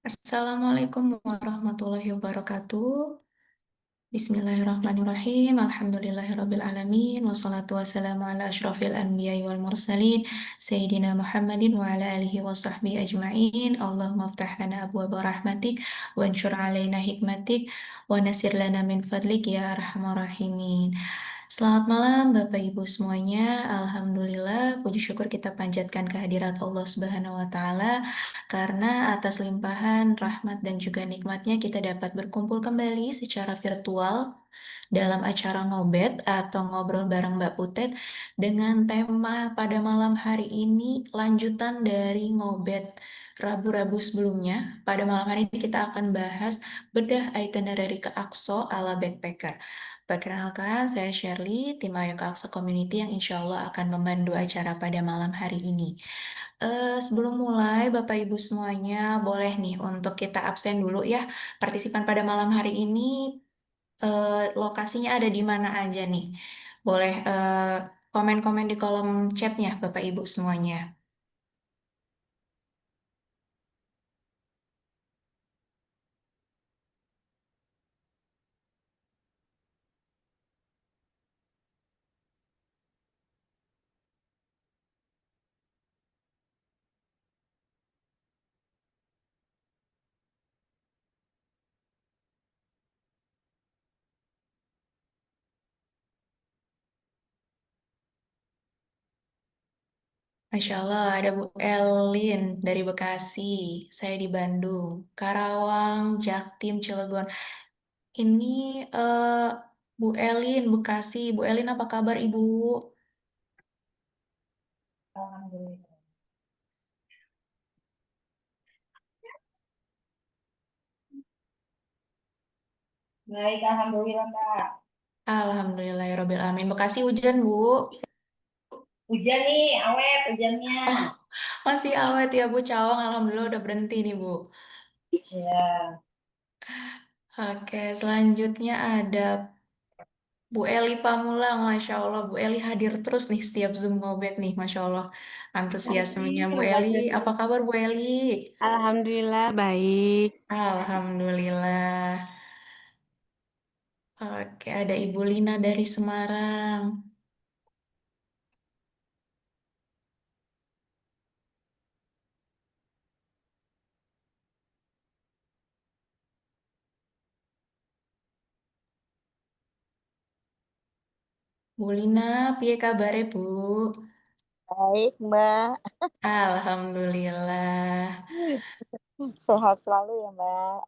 Assalamualaikum warahmatullahi wabarakatuh. Bismillahirrahmanirrahim. Alhamdulillahirrabbilalamin. Wassalatu wassalamu ala ashrafil anbiya'i wal mursalin. Sayyidina Muhammadin wa ala alihi wa sahbihi ajma'in. Allahumma aftah lana abwaaba rahmatik. Wa anshur alaina hikmatik. Wa nasir lana min fadlik ya arhamar rahimin. Selamat malam Bapak Ibu semuanya. Alhamdulillah, puji syukur kita panjatkan kehadirat Allah Subhanahu wa Ta'ala karena atas limpahan rahmat dan juga nikmatnya kita dapat berkumpul kembali secara virtual dalam acara ngobet atau ngobrol bareng Mbak Putet dengan tema pada malam hari ini lanjutan dari ngobet Rabu-Rabu sebelumnya. Pada malam hari ini kita akan bahas bedah itinerary ke Aqsa ala backpacker. Perkenalkan, saya Shirley, tim Ayo ke Aqsa Community yang insya Allah akan memandu acara pada malam hari ini. Sebelum mulai, Bapak Ibu semuanya, boleh nih untuk kita absen dulu ya. Partisipan pada malam hari ini, lokasinya ada di mana aja nih? Boleh komen-komen di kolom chatnya, Bapak Ibu semuanya. Masya Allah, ada Bu Elin dari Bekasi, saya di Bandung, Karawang, Jaktim, Cilegon. Ini eh, Bu Elin, Bekasi. Bu Elin, apa kabar Ibu? Alhamdulillah. Baik, alhamdulillah, Mbak. Alhamdulillah, ya Robbil Alamin. Bekasi hujan, Bu. Hujan nih, awet hujannya. Oh, masih awet ya, Bu. Cawang, Alhamdulillah udah berhenti nih, Bu. Ya, Oke, selanjutnya ada Bu Eli Pamulang. Masya Allah, Bu Eli hadir terus nih setiap Zoom ngobet nih. Masya Allah, antusiasmenya Bu terima Eli. kasih. Apa kabar, Bu Eli? Alhamdulillah baik. Alhamdulillah. Oke, ada Ibu Lina dari Semarang. Bu Lina, piye kabare, Bu? Baik, Mbak. Alhamdulillah. Sehat selalu ya, Mbak.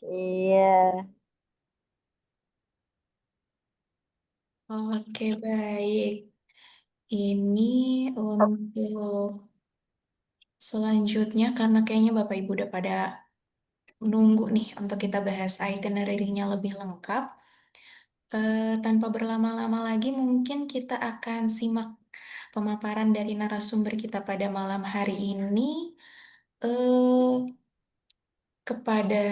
Ya. Iya. Oke, baik. Ini untuk selanjutnya, karena kayaknya Bapak Ibu udah pada nunggu nih untuk kita bahas itinerary-nya lebih lengkap. Tanpa berlama-lama lagi, mungkin kita akan simak pemaparan dari narasumber kita pada malam hari ini. Eh, kepada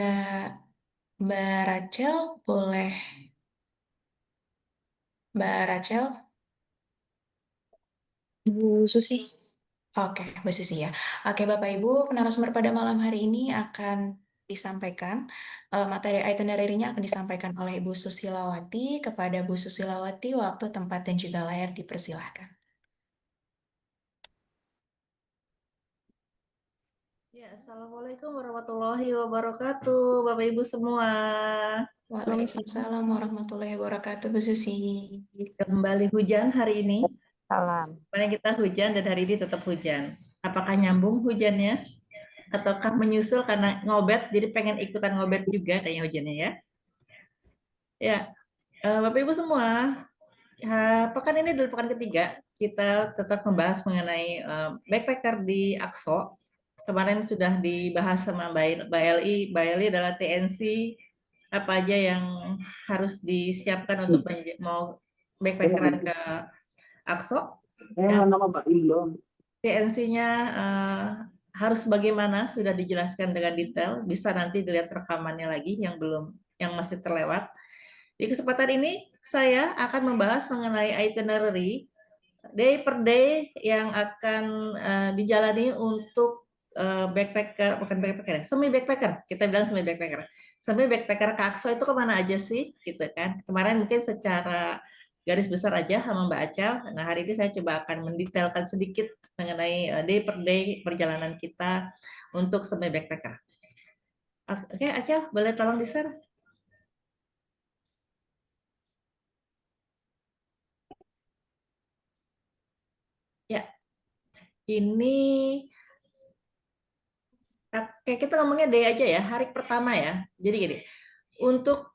Mbak Rachel, boleh Mbak Rachel? Bu Susi. Oke, Mbak Susi ya. Oke, Bapak Ibu, narasumber pada malam hari ini akan disampaikan, materi itinerary-nya akan disampaikan oleh Ibu Susilawati. Kepada Bu Susilawati, waktu, tempat, dan juga layar dipersilahkan. Ya, Assalamualaikum warahmatullahi wabarakatuh, Bapak Ibu semua. Waalaikumsalam warahmatullahi wabarakatuh, Bu Susi. Kembali hujan hari ini. Salam. Kemarin kita hujan dan hari ini tetap hujan. Apakah nyambung hujannya? Ataukah menyusul karena ngobet, jadi pengen ikutan ngobet juga kayaknya hujannya ya? Ya, Bapak Ibu semua, pekan ini adalah pekan ketiga. Kita tetap membahas mengenai backpacker di Akso. Kemarin sudah dibahas sama Mbak Eli. Mbak Eli adalah TNC, apa aja yang harus disiapkan untuk mau backpackeran ke Akso. Ya. TNC-nya harus bagaimana sudah dijelaskan dengan detail. Bisa nanti dilihat rekamannya lagi yang masih terlewat. Di kesempatan ini saya akan membahas mengenai itinerary day per day yang akan dijalani untuk backpacker, bukan backpacker ya, semi backpacker, kita bilang semi backpacker. Semi backpacker ke Akso itu kemana aja sih, gitu kan? Kemarin mungkin secara garis besar aja sama Mbak Acel. Nah, hari ini saya coba akan mendetailkan sedikit mengenai day per day perjalanan kita untuk semi backpacker. Oke, Acel, boleh tolong di-share? Ya, ini kayak kita ngomongnya day aja ya, hari pertama ya. Jadi gini, untuk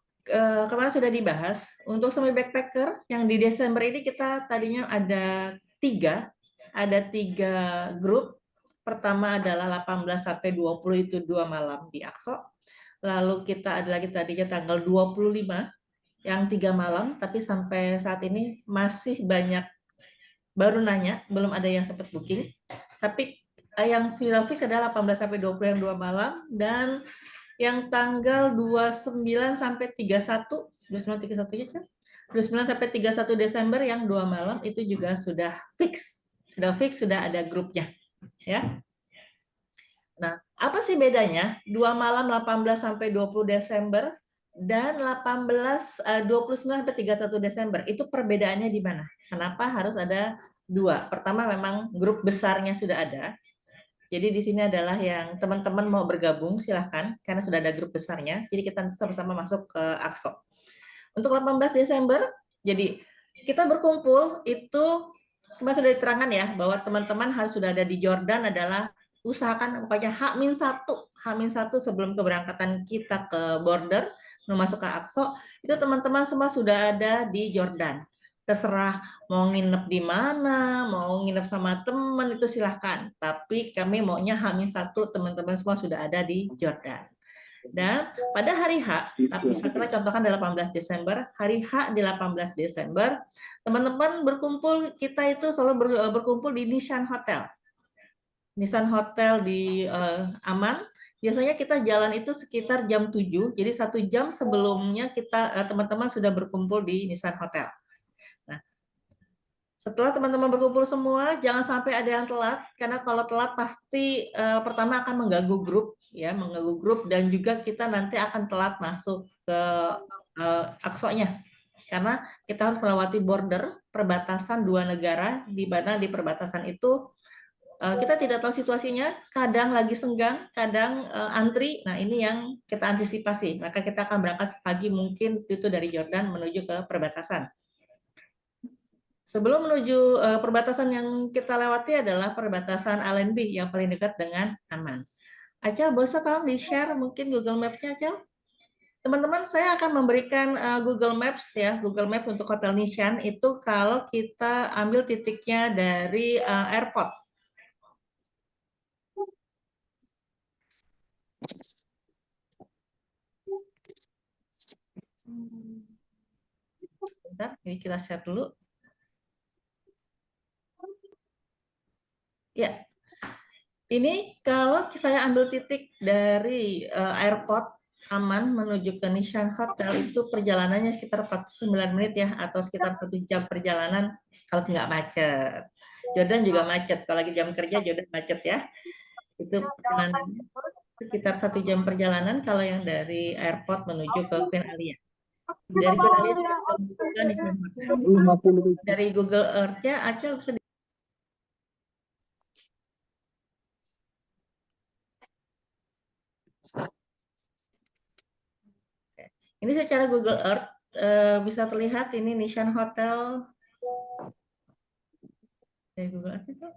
kemarin sudah dibahas, untuk semi backpacker yang di Desember ini kita tadinya ada tiga grup. Pertama adalah 18 sampai 20 itu 2 malam di Akso. Lalu kita ada lagi tadinya tanggal 25 yang 3 malam, tapi sampai saat ini masih banyak baru nanya, belum ada yang sempat booking. Tapi yang final fix adalah 18 sampai 20 yang 2 malam, dan yang tanggal 29 sampai 31, 29 31 ya, Cak? 29 sampai 31 Desember yang 2 malam itu juga sudah fix. Sudah ada grupnya, ya. Nah, apa sih bedanya 2 malam 18 sampai 20 Desember dan 29 sampai 31 Desember? Itu perbedaannya di mana? Kenapa harus ada dua? Pertama, memang grup besarnya sudah ada. Jadi di sini adalah yang teman-teman mau bergabung, silahkan, karena sudah ada grup besarnya. Jadi kita sama-sama masuk ke Akso. Untuk 18 Desember, jadi kita berkumpul itu, kemarin sudah diterangkan ya, bahwa teman-teman harus sudah ada di Jordan, adalah usahakan pokoknya H-1 sebelum keberangkatan kita ke border, masuk ke Akso, itu teman-teman semua sudah ada di Jordan. Terserah mau nginep di mana, mau nginep sama teman, itu silahkan. Tapi kami maunya H-1 teman-teman semua sudah ada di Jordan. Dan pada hari H, tapi kita contohkan di 18 Desember, hari H di 18 Desember, teman-teman berkumpul, kita itu selalu berkumpul di Nissan Hotel. Nissan Hotel di Aman. Biasanya kita jalan itu sekitar jam 7, jadi 1 jam sebelumnya kita teman-teman sudah berkumpul di Nissan Hotel. Nah, setelah teman-teman berkumpul semua, jangan sampai ada yang telat, karena kalau telat pasti pertama akan mengganggu grup, ya, mengganggu grup, dan juga kita nanti akan telat masuk ke Aksonya, karena kita harus melewati border perbatasan dua negara, di mana di perbatasan itu kita tidak tahu situasinya, kadang lagi senggang, kadang antri. Nah, ini yang kita antisipasi. Maka kita akan berangkat pagi mungkin itu dari Jordan menuju ke perbatasan. Sebelum menuju perbatasan yang kita lewati adalah perbatasan Allenby yang paling dekat dengan Aman. Acel, bisa tolong di-share mungkin Google Maps-nya, Acel? Teman-teman, saya akan memberikan Google Maps ya, Google Maps untuk Hotel Nishan itu kalau kita ambil titiknya dari airport. Bentar, ini kita share dulu. Ya, ini kalau saya ambil titik dari airport Aman menuju ke Nishan Hotel, itu perjalanannya sekitar 49 menit ya, atau sekitar 1 jam perjalanan kalau nggak macet. Jordan juga macet, kalau lagi jam kerja Jordan macet ya. Itu perjalanannya sekitar 1 jam perjalanan kalau yang dari airport menuju ke Queen Alia. Dari Queen Alia kita bisa menuju ke Nishan Hotel. Dari Google Earth-nya Acel bisa. Ini secara Google Earth bisa terlihat ini Nishan Hotel. Dari Google Earth itu?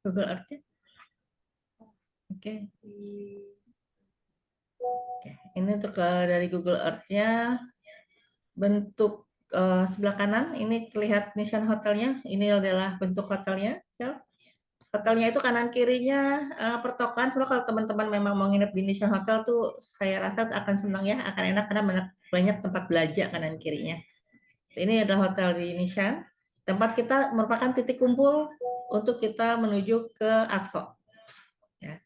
Google Earth -nya? Oke. Oke. Ini untuk dari Google Earth-nya, bentuk sebelah kanan ini terlihat Nissan Hotelnya. Ini adalah bentuk hotelnya. Hotelnya itu kanan kirinya pertokoan. Soalnya kalau teman-teman memang mau nginep di Nissan Hotel tuh, saya rasa akan senang ya, akan enak karena banyak tempat belanja kanan kirinya. Ini adalah hotel di Nishan. Tempat kita merupakan titik kumpul untuk kita menuju ke Akso. Ya.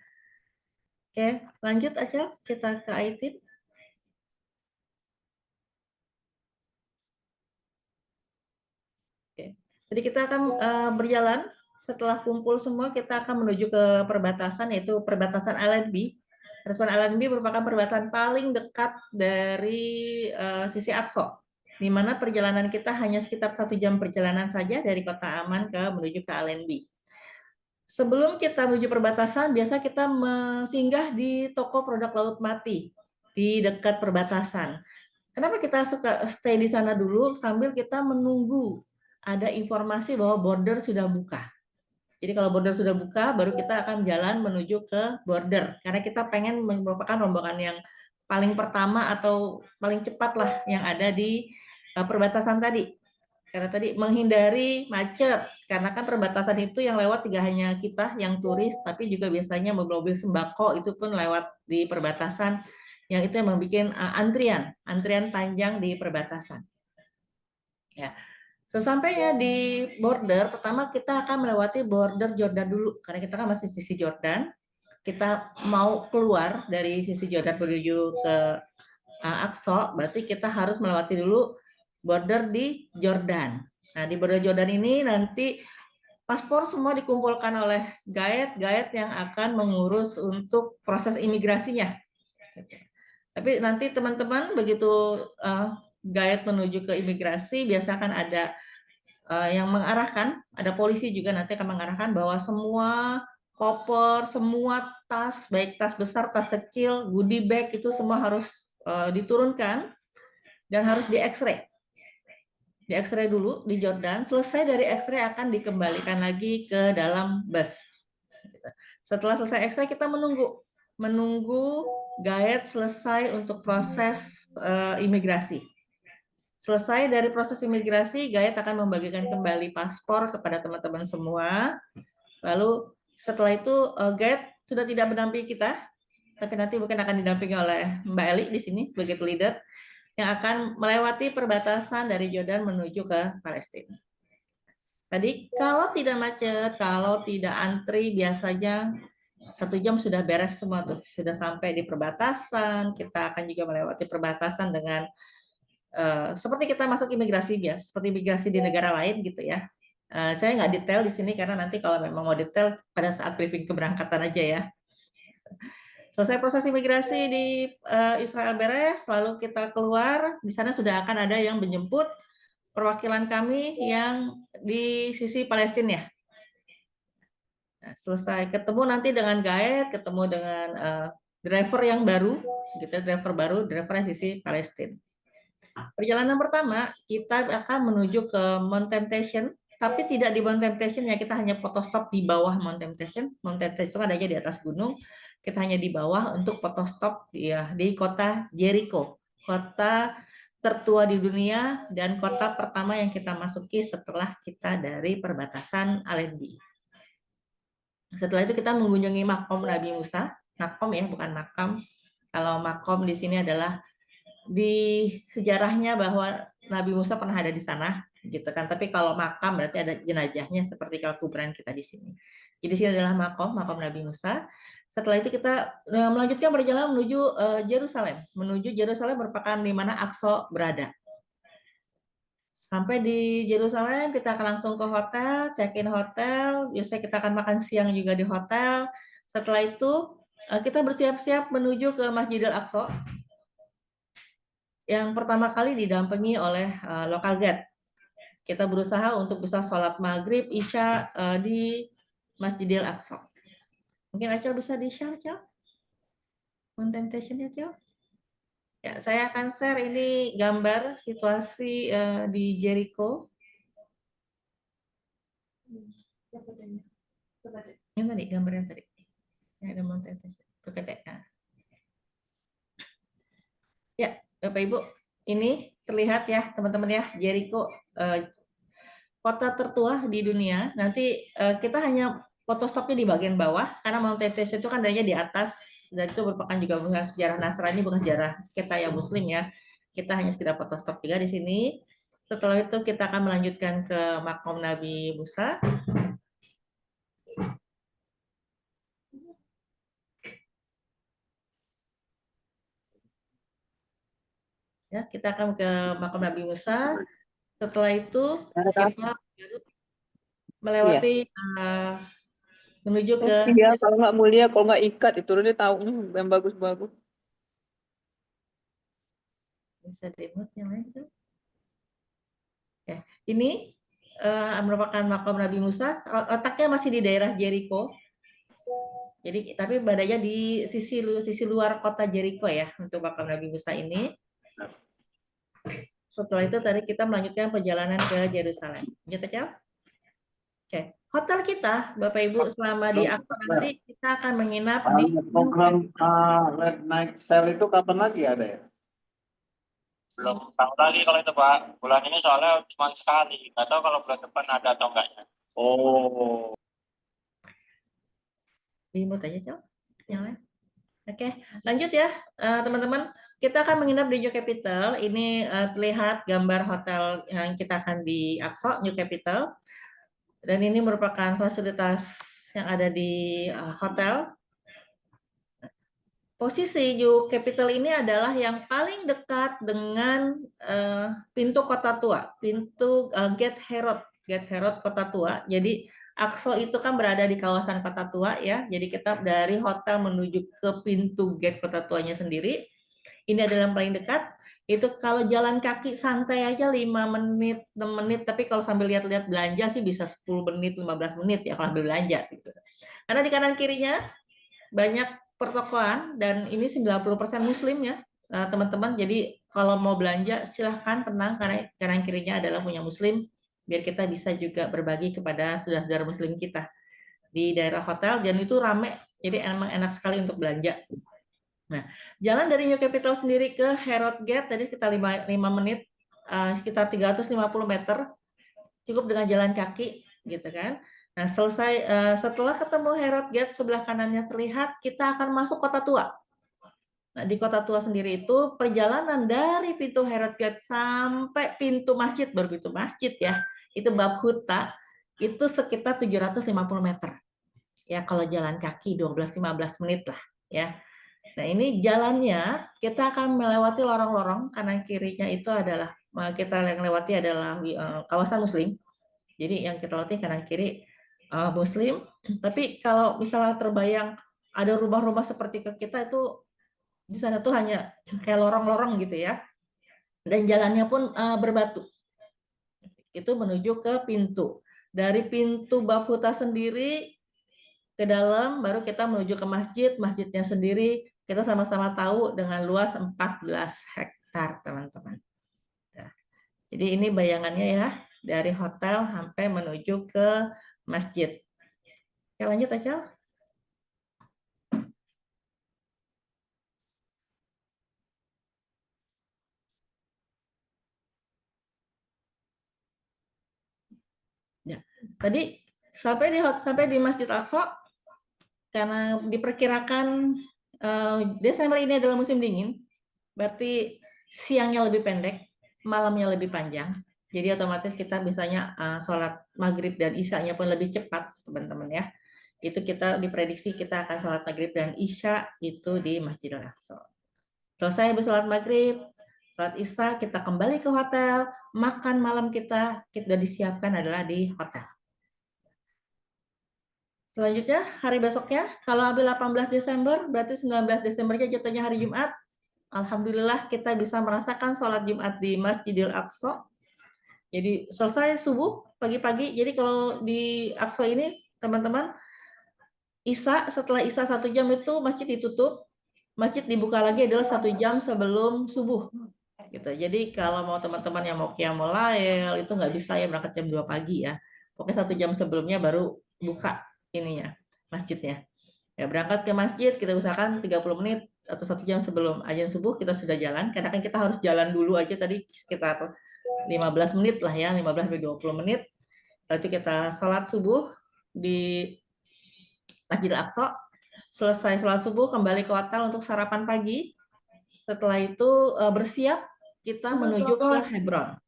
Oke, lanjut aja kita ke Aitin. Oke. Jadi kita akan berjalan, setelah kumpul semua kita akan menuju ke perbatasan, yaitu perbatasan Allenby. Perbatasan Allenby merupakan perbatasan paling dekat dari sisi Aqsa, di mana perjalanan kita hanya sekitar 1 jam perjalanan saja dari kota Aman menuju ke Allenby. Sebelum kita menuju perbatasan, biasa kita singgah di toko produk laut mati di dekat perbatasan. Kenapa kita suka stay di sana dulu sambil kita menunggu ada informasi bahwa border sudah buka. Jadi kalau border sudah buka, baru kita akan jalan menuju ke border. Karena kita pengen merupakan rombongan yang paling pertama atau paling cepat lah yang ada di perbatasan tadi. Karena tadi menghindari macet. Karena kan perbatasan itu yang lewat tidak hanya kita yang turis, tapi juga biasanya mobil-mobil sembako itu pun lewat di perbatasan. Yang itu yang membuat antrian panjang di perbatasan. Ya. Sesampainya di border, pertama kita akan melewati border Jordan dulu, karena kita kan masih sisi Jordan. Kita mau keluar dari sisi Jordan menuju ke Aqsa, berarti kita harus melewati dulu border di Jordan. Nah, di border Jordan ini nanti paspor semua dikumpulkan oleh guide yang akan mengurus untuk proses imigrasinya. Tapi nanti teman-teman begitu guide menuju ke imigrasi, biasa kan ada yang mengarahkan, ada polisi juga nanti akan mengarahkan bahwa semua koper, semua tas, baik tas besar, tas kecil, goodie bag itu semua harus diturunkan dan harus di X-ray. Di X-ray dulu di Jordan, selesai dari X-ray akan dikembalikan lagi ke dalam bus. Setelah selesai X-ray kita menunggu guide selesai untuk proses imigrasi. Selesai dari proses imigrasi, guide akan membagikan kembali paspor kepada teman-teman semua. Lalu setelah itu guide sudah tidak mendampingi kita, tapi nanti mungkin akan didampingi oleh Mbak Eli di sini sebagai leader yang akan melewati perbatasan dari Jordan menuju ke Palestina. Tadi kalau tidak macet, kalau tidak antri, biasanya 1 jam sudah beres semua tuh, sudah sampai di perbatasan. Kita akan juga melewati perbatasan dengan seperti kita masuk imigrasi biasa, seperti imigrasi di negara lain gitu ya. Saya nggak detail di sini karena nanti kalau memang mau detail pada saat briefing keberangkatan aja ya. Selesai proses imigrasi di Israel beres, lalu kita keluar, di sana sudah akan ada yang menjemput perwakilan kami yang di sisi Palestina ya. Nah, selesai ketemu nanti dengan guide, ketemu dengan driver yang baru, gitu, driver yang sisi Palestina. Perjalanan pertama, kita akan menuju ke Mount Temptation, tapi tidak di Mount Temptation ya, kita hanya foto stop di bawah Mount Temptation. Mount Temptation adanya di atas gunung, kita hanya di bawah untuk foto stop ya, di kota Jericho, kota tertua di dunia dan kota pertama yang kita masuki setelah kita dari perbatasan Allenby. Setelah itu kita mengunjungi makom Nabi Musa, makom ya, bukan makam. Kalau makom di sini adalah di sejarahnya bahwa Nabi Musa pernah ada di sana, gitu kan. Tapi kalau makam berarti ada jenazahnya seperti kalau kuburan kita di sini. Jadi sini adalah makam Nabi Musa. Setelah itu kita melanjutkan perjalanan menuju Yerusalem. Menuju Yerusalem merupakan di mana Aqsa berada. Sampai di Yerusalem kita akan langsung ke hotel, check-in hotel. Biasanya kita akan makan siang juga di hotel. Setelah itu kita bersiap-siap menuju ke Masjidil Aqsa yang pertama kali didampingi oleh local guide. Kita berusaha untuk bisa sholat maghrib, isya di Masjidil Aqsa. Mungkin Acel bisa di-share, Acel? Temptation-nya, Acel? Ya, saya akan share ini gambar situasi di Jericho. Yang tadi, gambarnya tadi. Yang ada Mount Temptation. Ya, Bapak Ibu, ini terlihat ya teman-teman ya, Jericho, kota tertua di dunia. Nanti kita hanya foto stopnya di bagian bawah, karena Mount Temptation itu kan adanya di atas, dan itu merupakan juga bukan sejarah Nasrani, bukan sejarah kita yang Muslim ya. Kita hanya sekedar foto stop juga di sini. Setelah itu kita akan melanjutkan ke makom Nabi Musa. Ya, kita akan ke makom Nabi Musa. Setelah itu kita melewati menuju ke Iya, kalau nggak mulia, kalau nggak ikat itu udah tahu yang bagus-bagus. bisa di-mute yang lain tuh. Oke. Ini merupakan makam Nabi Musa, letaknya masih di daerah Jericho. Jadi tapi badannya di sisi luar kota Jericho ya untuk makam Nabi Musa ini. Setelah itu tadi kita melanjutkan perjalanan ke Yerusalem. Lanjut aja. Oke. Hotel kita, Bapak Ibu, selama di Aqsa nanti kita akan menginap di program Red Night Sale itu kapan lagi ada ya? Belum tahu lagi kalau itu Pak. Bulan ini soalnya cuma sekali. Nggak tahu kalau bulan depan ada atau enggaknya. Oh. di mute aja, Cel. Yang lain. Oke, lanjut ya, teman-teman. Kita akan menginap di New Capital. Ini terlihat gambar hotel yang kita akan di Aqsa, New Capital. Dan ini merupakan fasilitas yang ada di hotel. Posisi New Capital ini adalah yang paling dekat dengan pintu Kota Tua, pintu Gate Herod Kota Tua. Jadi Aqsa itu kan berada di kawasan Kota Tua ya. Jadi kita dari hotel menuju ke pintu gate Kota Tuanya sendiri. Ini adalah yang paling dekat. Itu kalau jalan kaki santai aja 5 menit, 6 menit, tapi kalau sambil lihat-lihat belanja sih bisa 10 menit, 15 menit ya kalau ambil belanja gitu. Karena di kanan kirinya banyak pertokoan dan ini 90% muslim ya, teman-teman. Jadi kalau mau belanja silahkan tenang karena kanan kirinya adalah punya muslim, biar kita bisa juga berbagi kepada saudara-saudara muslim kita di daerah hotel, dan itu rame, jadi emang enak sekali untuk belanja. Nah, jalan dari New Capital sendiri ke Herod Gate tadi kita 5 menit, sekitar 350 meter, cukup dengan jalan kaki gitu kan. Nah, selesai setelah ketemu Herod Gate, sebelah kanannya terlihat, kita akan masuk Kota Tua. Nah, di Kota Tua sendiri itu perjalanan dari pintu Herod Gate sampai pintu masjid, baru pintu masjid ya, itu bab huta, itu sekitar 750 meter. Ya, kalau jalan kaki 12-15 menit lah ya. Nah, ini jalannya kita akan melewati lorong-lorong, kanan kirinya itu adalah kita yang lewati adalah kawasan muslim. Jadi yang kita lewati kanan kiri muslim, tapi kalau misalnya terbayang ada rumah-rumah seperti ke kita itu di sana tuh hanya kayak lorong-lorong gitu ya. Dan jalannya pun berbatu. Itu menuju ke pintu. Dari pintu bab huta sendiri ke dalam baru kita menuju ke masjid. Masjidnya sendiri kita sama-sama tahu dengan luas 14 hektar, teman-teman. Nah, jadi ini bayangannya ya, dari hotel sampai menuju ke masjid. Oke, lanjut aja. Ya, tadi sampai di Masjid Aqsa, karena diperkirakan Desember ini adalah musim dingin, berarti siangnya lebih pendek, malamnya lebih panjang. Jadi otomatis kita biasanya sholat maghrib dan isya-nya pun lebih cepat, teman-teman ya. Itu kita diprediksi kita akan sholat maghrib dan isya itu di Masjidil Aqsa. Selesai sholat maghrib, sholat isya, kita kembali ke hotel, makan malam kita disiapkan adalah di hotel. Selanjutnya, hari besoknya, kalau ambil 18 Desember, berarti 19 Desembernya jatuhnya hari Jumat. Alhamdulillah kita bisa merasakan sholat Jumat di Masjidil Aqsa. Jadi selesai subuh, pagi-pagi. Jadi kalau di Aqsa ini, teman-teman, setelah Isya 1 jam itu masjid ditutup. Masjid dibuka lagi adalah 1 jam sebelum subuh. Gitu. Jadi kalau mau teman-teman yang mau qiyamul lail, itu nggak bisa ya berangkat jam 2 pagi ya. Pokoknya 1 jam sebelumnya baru buka ininya, masjidnya. Ya, berangkat ke masjid kita usahakan 30 menit atau 1 jam sebelum azan subuh kita sudah jalan, karena kan kita harus jalan dulu aja tadi sekitar 15 menit lah ya, 15-20 menit. Lalu itu kita sholat subuh di Masjidil Aqsa. Selesai sholat subuh kembali ke hotel untuk sarapan pagi. Setelah itu bersiap kita menuju ke Hebron.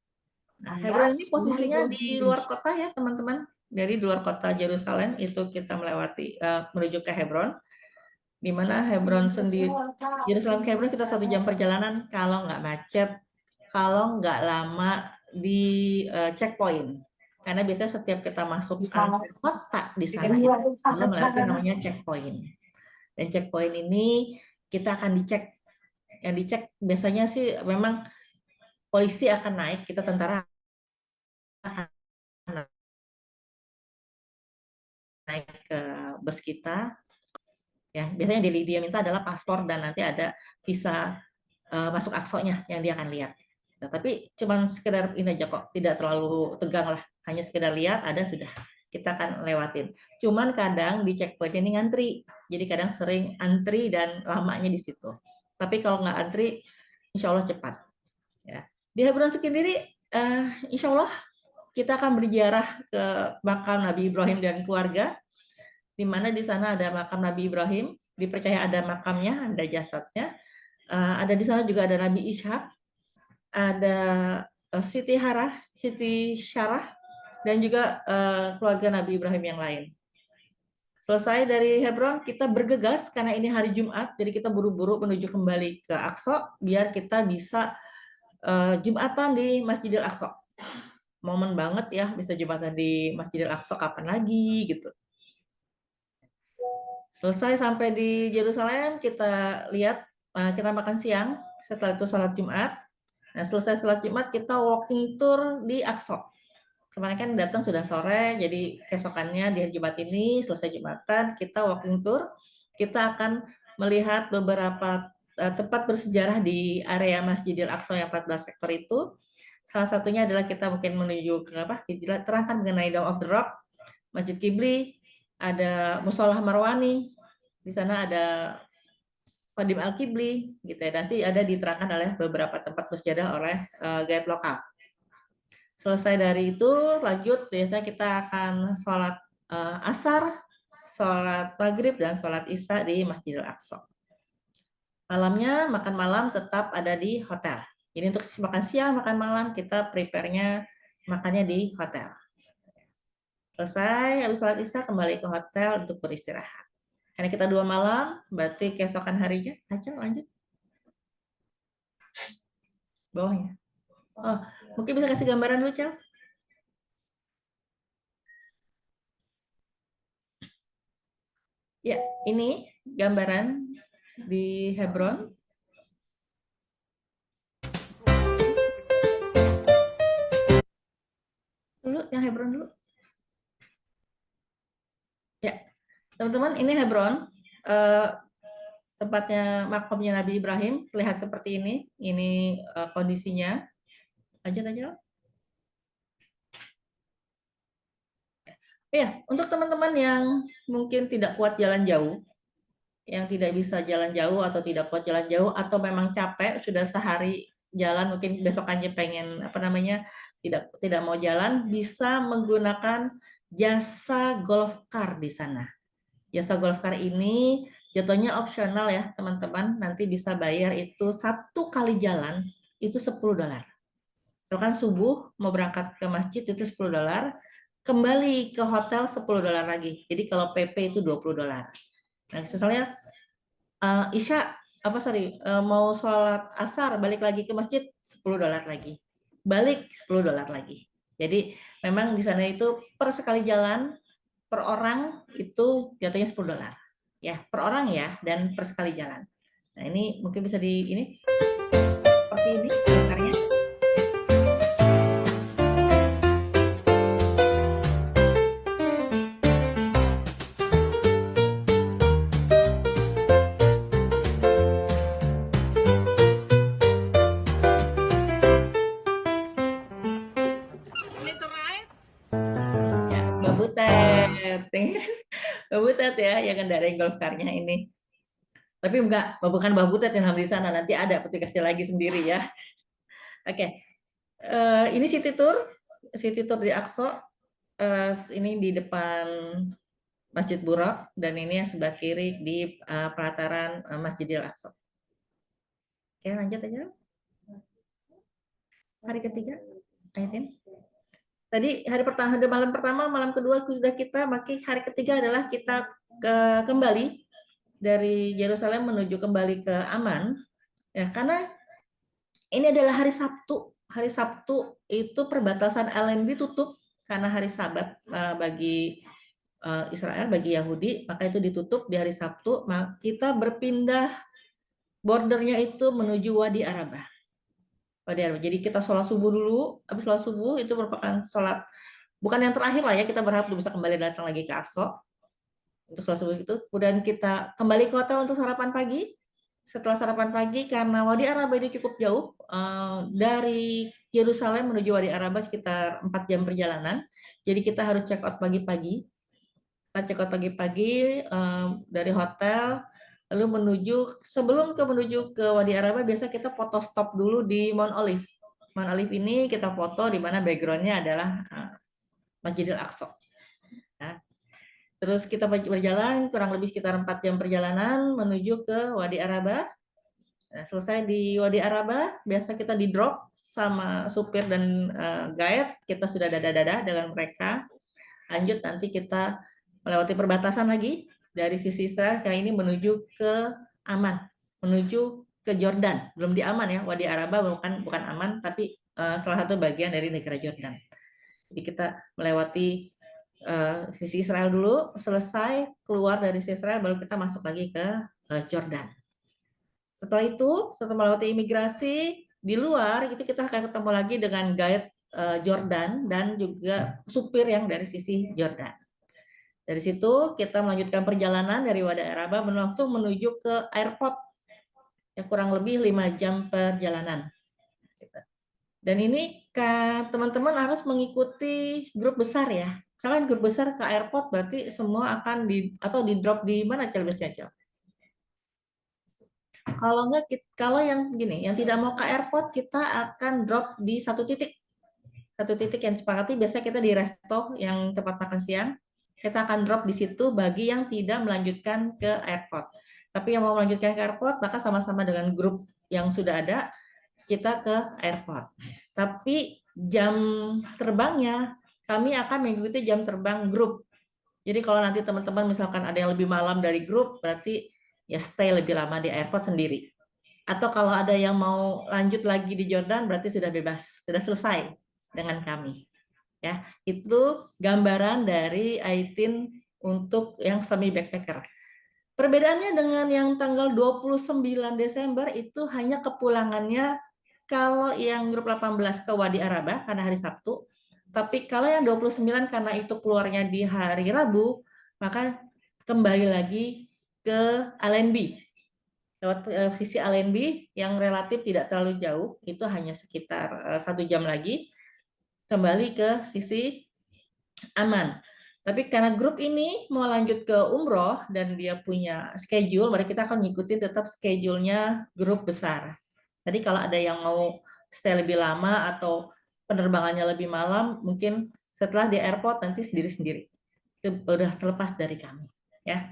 Nah, Hebron ini posisinya di luar kota ya teman-teman. Dari luar kota Yerusalem itu kita melewati menuju ke Hebron, di mana Hebron sendiri, Yerusalem ke Hebron kita 1 jam perjalanan kalau nggak macet, kalau nggak lama di checkpoint. Karena biasanya setiap kita masuk area kota di sana itu selalu melewati namanya checkpoint. Dan checkpoint ini kita akan dicek. Yang dicek biasanya sih memang polisi akan naik, kita tentara akan naik ke bus kita. Ya, biasanya dia minta adalah paspor dan nanti ada visa masuk Aqsa-nya yang dia akan lihat. Nah, tapi cuman sekedar ini aja kok, tidak terlalu tegang lah, hanya sekedar lihat ada sudah kita akan lewatin. Cuman kadang di checkpoint ini ngantri, jadi kadang sering antri dan lamanya di situ. Tapi kalau nggak antri, insya Allah cepat. Ya. Di Hebron sendiri, insya Allah kita akan berziarah ke makam Nabi Ibrahim dan keluarga, di mana di sana ada makam Nabi Ibrahim, dipercaya ada makamnya, ada jasadnya. Ada di sana juga ada Nabi Ishak, ada Siti Syarah, dan juga keluarga Nabi Ibrahim yang lain. Selesai dari Hebron, kita bergegas karena ini hari Jumat, jadi kita buru-buru menuju kembali ke Aqsa biar kita bisa Jumatan di Masjidil Aqsa. Momen banget ya bisa Jumatan di Masjidil Aqsa, kapan lagi gitu. Selesai sampai di Yerusalem, kita lihat, kita makan siang, setelah itu sholat Jumat. Nah, selesai sholat Jumat, kita walking tour di Aqsa. Kemarin kan datang sudah sore, jadi keesokannya di hari Jumat ini, selesai Jumatan, kita walking tour. Kita akan melihat beberapa tempat bersejarah di area Masjidil Aqsa yang 14 sektor itu. Salah satunya adalah kita mungkin menuju ke terangkan mengenai Dome of the Rock, Masjid Qibli, ada Musolah Marwani, di sana ada Qadim Al-Qibli, gitu ya. Nanti ada diterangkan oleh beberapa tempat bersejarah oleh guide lokal. Selesai dari itu, lanjut biasanya kita akan sholat asar, sholat maghrib, dan sholat isya di Masjidil Aqsa. Malamnya, makan malam tetap ada di hotel. Jadi untuk makan siang, makan malam, kita prepare-nya makannya di hotel. Selesai, habis sholat isya kembali ke hotel untuk beristirahat. Karena kita 2 malam, berarti keesokan harinya, aja lanjut. Bawahnya. Oh, mungkin bisa kasih gambaran dulu, Cel? Ya, ini gambaran di Hebron. Dulu, yang Hebron dulu. Ya, teman-teman, ini Hebron. Tempatnya makamnya Nabi Ibrahim, terlihat seperti ini. Ini kondisinya. Lanjut aja. Ya, untuk teman-teman yang mungkin tidak kuat jalan jauh, yang tidak bisa jalan jauh atau tidak kuat jalan jauh atau memang capek sudah sehari jalan, mungkin besokannya pengen tidak mau jalan, bisa menggunakan jasa golf car di sana. Jasa golf car ini jatuhnya opsional ya teman-teman, nanti bisa bayar itu 1 kali jalan itu $10. Misalkan subuh mau berangkat ke masjid itu $10, kembali ke hotel $10 lagi. Jadi kalau PP itu $20. Nah, misalnya Isya mau sholat asar balik lagi ke masjid $10 lagi. Balik $10 lagi. Jadi memang di sana itu per sekali jalan per orang itu jatuhnya $10. Ya, per orang ya dan per sekali jalan. Nah, ini mungkin bisa ini seperti ini caranya. Babutet ya yang ngendarain golf car-nya ini. Tapi bukan Babutet yang di sana, nanti ada petugasnya lagi sendiri ya. Oke. Ini city tour di Aqsa. Ini di depan Masjid Burak dan ini yang sebelah kiri di pelataran Masjidil Aqsa. Oke, lanjut aja. Hari ketiga, Aitin. Tadi hari pertama, malam pertama, malam kedua sudah kita, maka hari ketiga adalah kita kembali dari Yerusalem menuju kembali ke Aman. Ya, karena ini adalah hari Sabtu. Hari Sabtu itu perbatasan LNB tutup karena hari Sabat bagi Israel, bagi Yahudi, maka itu ditutup di hari Sabtu. Maka kita berpindah bordernya itu menuju Wadi Arabah. Jadi kita sholat subuh dulu. Habis sholat subuh itu merupakan sholat bukan yang terakhir lah ya, kita berharap bisa kembali datang lagi ke Aqsa untuk sholat subuh itu. Kemudian kita kembali ke hotel untuk sarapan pagi. Setelah sarapan pagi, karena Wadi Arabah ini cukup jauh, dari Yerusalem menuju Wadi Arabah sekitar 4 jam perjalanan, jadi kita harus check out pagi-pagi. Kita check out pagi-pagi dari hotel, lalu sebelum menuju ke Wadi Arabah, biasa kita foto stop dulu di Mount Olive. Mount Olive ini kita foto di mana background-nya adalah Masjidil Aqsa. Nah, terus kita berjalan kurang lebih sekitar 4 jam perjalanan menuju ke Wadi Arabah. Nah, selesai di Wadi Arabah, biasa kita di drop sama supir dan guide. Kita sudah dada-dada dengan mereka. Lanjut nanti kita melewati perbatasan lagi dari sisi Israel, kali ini menuju ke Aman, menuju ke Jordan. Belum di Aman ya, Wadi Arabah bukan Aman, tapi salah satu bagian dari negara Jordan. Jadi kita melewati sisi Israel dulu, selesai keluar dari sisi Israel, baru kita masuk lagi ke Jordan. Setelah itu, setelah melewati imigrasi, di luar itu kita akan ketemu lagi dengan guide Jordan dan juga supir yang dari sisi Jordan. Dari situ kita melanjutkan perjalanan dari Wadi Arabah langsung menuju ke airport, ya kurang lebih 5 jam perjalanan. Dan ini teman-teman harus mengikuti grup besar ya. Misalkan grup besar ke airport, berarti semua akan di drop di mana Cel? Kalau enggak, kalau yang gini, yang tidak mau ke airport, kita akan drop di satu titik yang disepakati. Biasanya kita di resto yang tempat makan siang, kita akan drop di situ bagi yang tidak melanjutkan ke airport. Tapi yang mau melanjutkan ke airport, maka sama-sama dengan grup yang sudah ada, kita ke airport. Tapi jam terbangnya, kami akan mengikuti jam terbang grup. Jadi kalau nanti teman-teman misalkan ada yang lebih malam dari grup, berarti ya stay lebih lama di airport sendiri. Atau kalau ada yang mau lanjut lagi di Jordan, berarti sudah bebas, sudah selesai dengan kami. Ya, itu gambaran dari Aitin untuk yang semi backpacker. Perbedaannya dengan yang tanggal 29 Desember itu hanya kepulangannya kalau yang grup 18 ke Wadi Arabah karena hari Sabtu. Tapi kalau yang 29 karena itu keluarnya di hari Rabu, maka kembali lagi ke Allenby. Lewat sisi Allenby yang relatif tidak terlalu jauh, itu hanya sekitar 1 jam lagi, kembali ke sisi Aman. Tapi karena grup ini mau lanjut ke umroh dan dia punya schedule, maka kita akan ngikutin tetap schedule-nya grup besar. Jadi kalau ada yang mau stay lebih lama atau penerbangannya lebih malam, mungkin setelah di airport nanti sendiri-sendiri. Itu udah terlepas dari kami. Ya.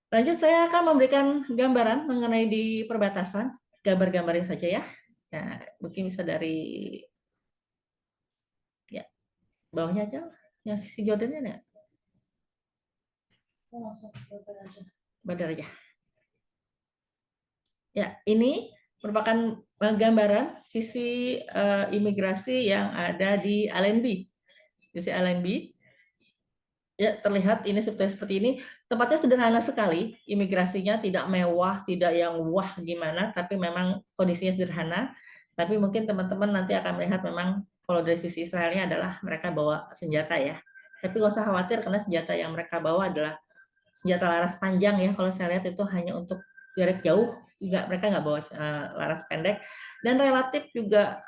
Lanjut, saya akan memberikan gambaran mengenai di perbatasan. Gambar-gambarnya saja ya. Nah, mungkin bisa dari ya bawahnya aja, yang sisi Jordannya enggak? Bandar aja. Ya, ini merupakan gambaran sisi imigrasi yang ada di Allenby. Sisi Allenby. Ya, terlihat ini seperti ini. Tempatnya sederhana sekali, imigrasinya tidak mewah, tidak yang wah gimana, tapi memang kondisinya sederhana. Tapi mungkin teman-teman nanti akan melihat memang kalau dari sisi Israelnya adalah mereka bawa senjata ya. Tapi nggak usah khawatir karena senjata yang mereka bawa adalah senjata laras panjang ya. Kalau saya lihat itu hanya untuk jarak jauh, juga mereka nggak bawa laras pendek. Dan relatif juga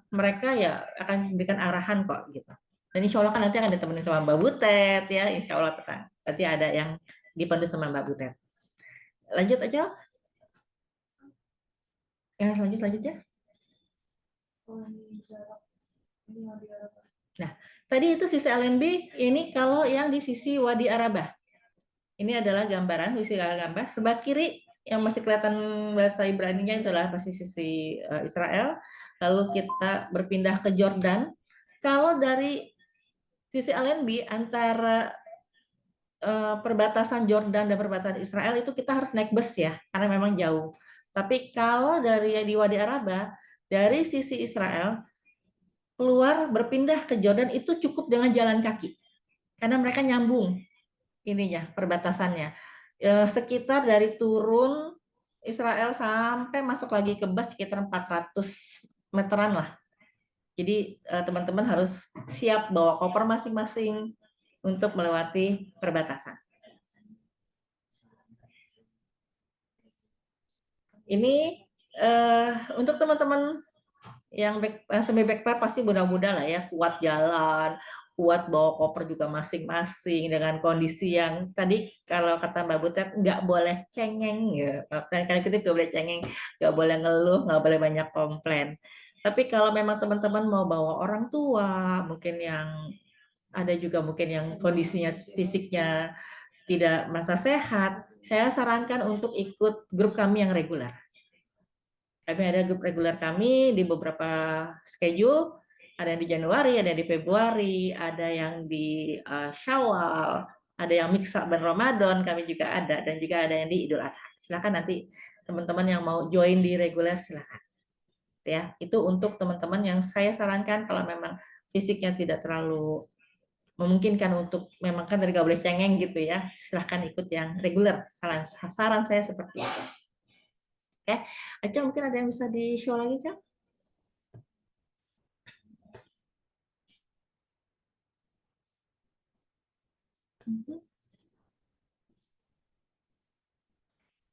mereka ya akan memberikan arahan kok gitu. Dan insya Allah kan nanti akan ditemenin sama Mbak Butet ya, insya Allah nanti ada yang dipandu sama Mbak Butet. Lanjut aja. Ya, lanjut ya. Nah, tadi itu sisi Allenby, ini kalau yang di sisi Wadi Arabah. Ini adalah gambaran, sisi gambar. Sebelah kiri yang masih kelihatan bahasa Ibrani-nya itu adalah sisi Israel. Lalu kita berpindah ke Jordan. Kalau dari sisi Allenby antara perbatasan Jordan dan perbatasan Israel itu kita harus naik bus ya, karena memang jauh. Tapi kalau dari di Wadi Arabah, dari sisi Israel, keluar berpindah ke Jordan itu cukup dengan jalan kaki. Karena mereka nyambung ininya, perbatasannya. Sekitar dari turun Israel sampai masuk lagi ke Bas sekitar 400 meteran lah. Jadi teman-teman harus siap bawa koper masing-masing untuk melewati perbatasan. Ini untuk teman-teman yang semi backpack pasti mudah-mudah lah ya, kuat jalan, kuat bawa koper juga masing-masing dengan kondisi yang tadi kalau kata Mbak Butet nggak boleh cengeng ya, kali kita nggak boleh cengeng, nggak boleh ngeluh, nggak boleh banyak komplain. Tapi kalau memang teman-teman mau bawa orang tua, mungkin yang ada juga mungkin yang kondisinya fisiknya tidak merasa sehat, saya sarankan untuk ikut grup kami yang reguler. Kami ada grup reguler kami di beberapa schedule, ada yang di Januari, ada yang di Februari, ada yang di Syawal, ada yang mix dan Ramadan, kami juga ada, dan juga ada yang di Idul Adha. Silakan nanti teman-teman yang mau join di reguler silakan. Ya, itu untuk teman-teman yang saya sarankan kalau memang fisiknya tidak terlalu memungkinkan untuk memang kan dari nggak boleh cengeng gitu ya, silahkan ikut yang reguler. Saran saya seperti itu. Oke, Aca mungkin ada yang bisa di show lagi, Cak?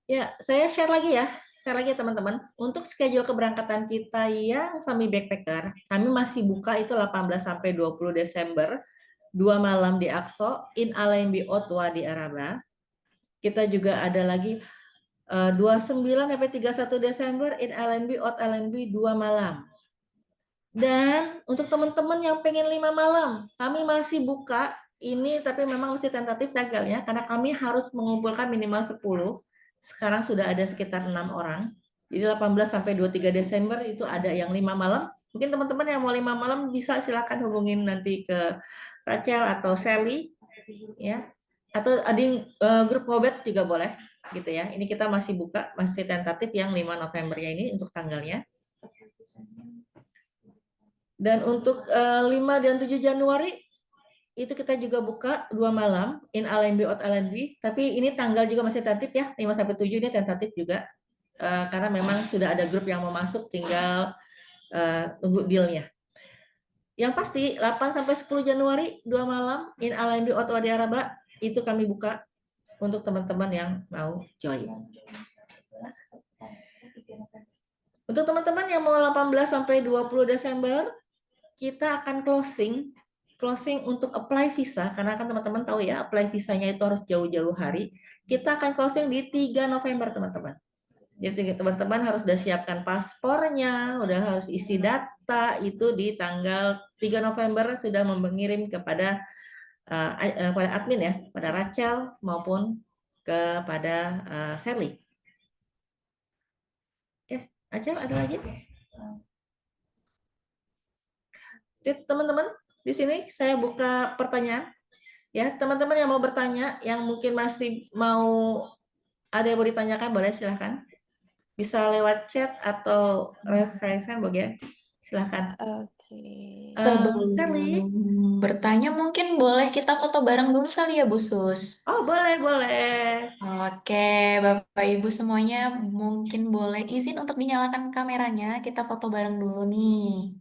Ya, saya share lagi ya. Share lagi teman-teman. Untuk schedule keberangkatan kita yang Sami Backpacker, kami masih buka itu 18 sampai 20 Desember, 2 malam di Aqsa, in Alembi Otwa di Araba. Kita juga ada lagi 29 sampai 31 Desember in Alembi Ot Alembi 2 malam. Dan untuk teman-teman yang pengen 5 malam, kami masih buka ini tapi memang masih tentatif tanggalnya karena kami harus mengumpulkan minimal 10. Sekarang sudah ada sekitar 6 orang. Jadi 18 sampai 23 Desember itu ada yang 5 malam. Mungkin teman-teman yang mau 5 malam bisa silakan hubungin nanti ke Rachel atau Sally ya. Atau ada grup ngobet juga boleh gitu ya. Ini kita masih buka, masih tentatif yang 5 Novembernya ini untuk tanggalnya. Dan untuk 5 dan 7 Januari itu kita juga buka 2 malam in Alembi Out Alembi, tapi ini tanggal juga masih tentatif ya, 5 sampai 7 ini tentatif juga karena memang sudah ada grup yang mau masuk, tinggal tunggu dealnya. Yang pasti 8 sampai 10 Januari 2 malam in Alembi Out Wadi Araba itu kami buka untuk teman-teman yang mau join. Untuk teman-teman yang mau 18 sampai 20 Desember kita akan closing untuk apply visa, karena kan teman-teman tahu ya, apply visanya itu harus jauh-jauh hari. Kita akan closing di 3 November, teman-teman. Jadi teman-teman harus sudah siapkan paspornya, udah harus isi data, itu di tanggal 3 November sudah mengirim kepada pada admin ya, pada Rachel maupun kepada Sally. Oke, Rachel ada lagi? Teman-teman, di sini saya buka pertanyaan. Ya, teman-teman yang mau bertanya, yang mungkin masih mau ada yang mau ditanyakan, boleh silahkan. Bisa lewat chat atau referensikan, boleh. Silahkan. Oke. Sebelum bertanya mungkin boleh kita foto bareng dulu kali ya Bu Sus. Oh, boleh. Oke, Bapak Ibu semuanya mungkin boleh izin untuk dinyalakan kameranya. Kita foto bareng dulu nih.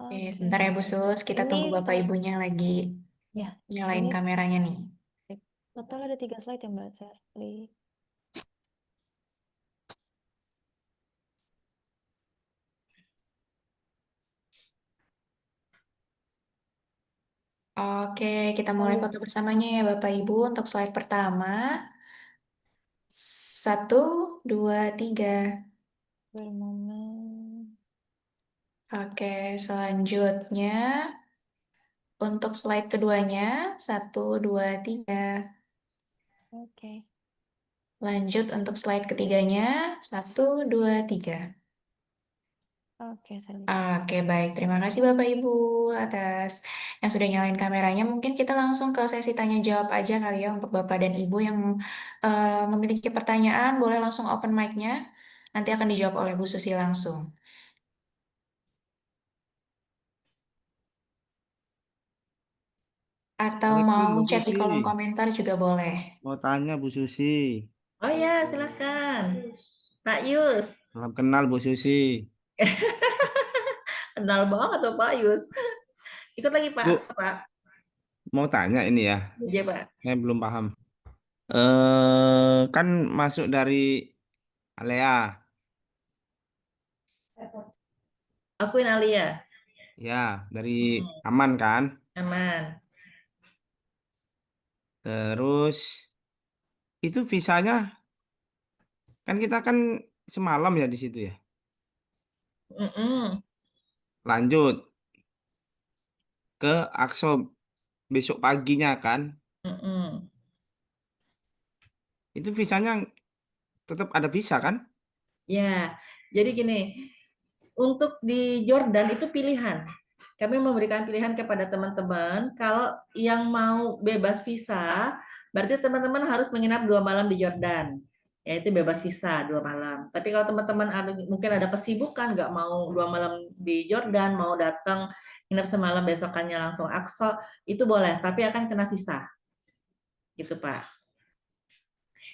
Oke, sebentar ya Bu Sus. Kita tunggu Bapak Ibunya lagi nyalain kameranya nih. Total ada 3 slide ya Mbak Sherly. Oke, kita mulai foto bersamanya ya Bapak Ibu untuk slide pertama. 1, 2, 3. Bermomen. Oke, selanjutnya untuk slide keduanya 1, 2, 3. Oke. Lanjut untuk slide ketiganya 1, 2, 3. Oke, Sally. Oke, baik. Terima kasih Bapak Ibu atas yang sudah nyalain kameranya. Mungkin kita langsung ke sesi tanya jawab aja kali ya untuk Bapak dan Ibu yang memiliki pertanyaan, boleh langsung open mic-nya. Nanti akan dijawab oleh Bu Susi langsung. Atau Assalamualaikum mau Bu chat di Susi. kolom komentar juga boleh. Mau tanya Bu Susi. Oh ya, silakan. Pak Yus. Salam kenal Bu Susi. Kenal banget tuh Pak Yus. Ikut lagi Pak. Bu, Pak. mau tanya ini ya. Iya Pak. Saya belum paham. Kan masuk dari Alea. Akuin Alia. Ya, dari aman kan? Aman. Terus itu visanya kan kita kan semalam ya di situ ya. Mm-mm. Lanjut ke Akso besok paginya kan. Mm-mm. Itu visanya tetap ada visa kan? Ya, jadi gini, untuk di Jordan itu pilihan. Kami memberikan pilihan kepada teman-teman, kalau yang mau bebas visa, berarti teman-teman harus menginap 2 malam di Jordan. Yaitu bebas visa 2 malam. Tapi kalau teman-teman mungkin ada kesibukan, nggak mau 2 malam di Jordan, mau datang nginap semalam besokannya langsung Aqsa, itu boleh, tapi akan kena visa. Gitu, Pak.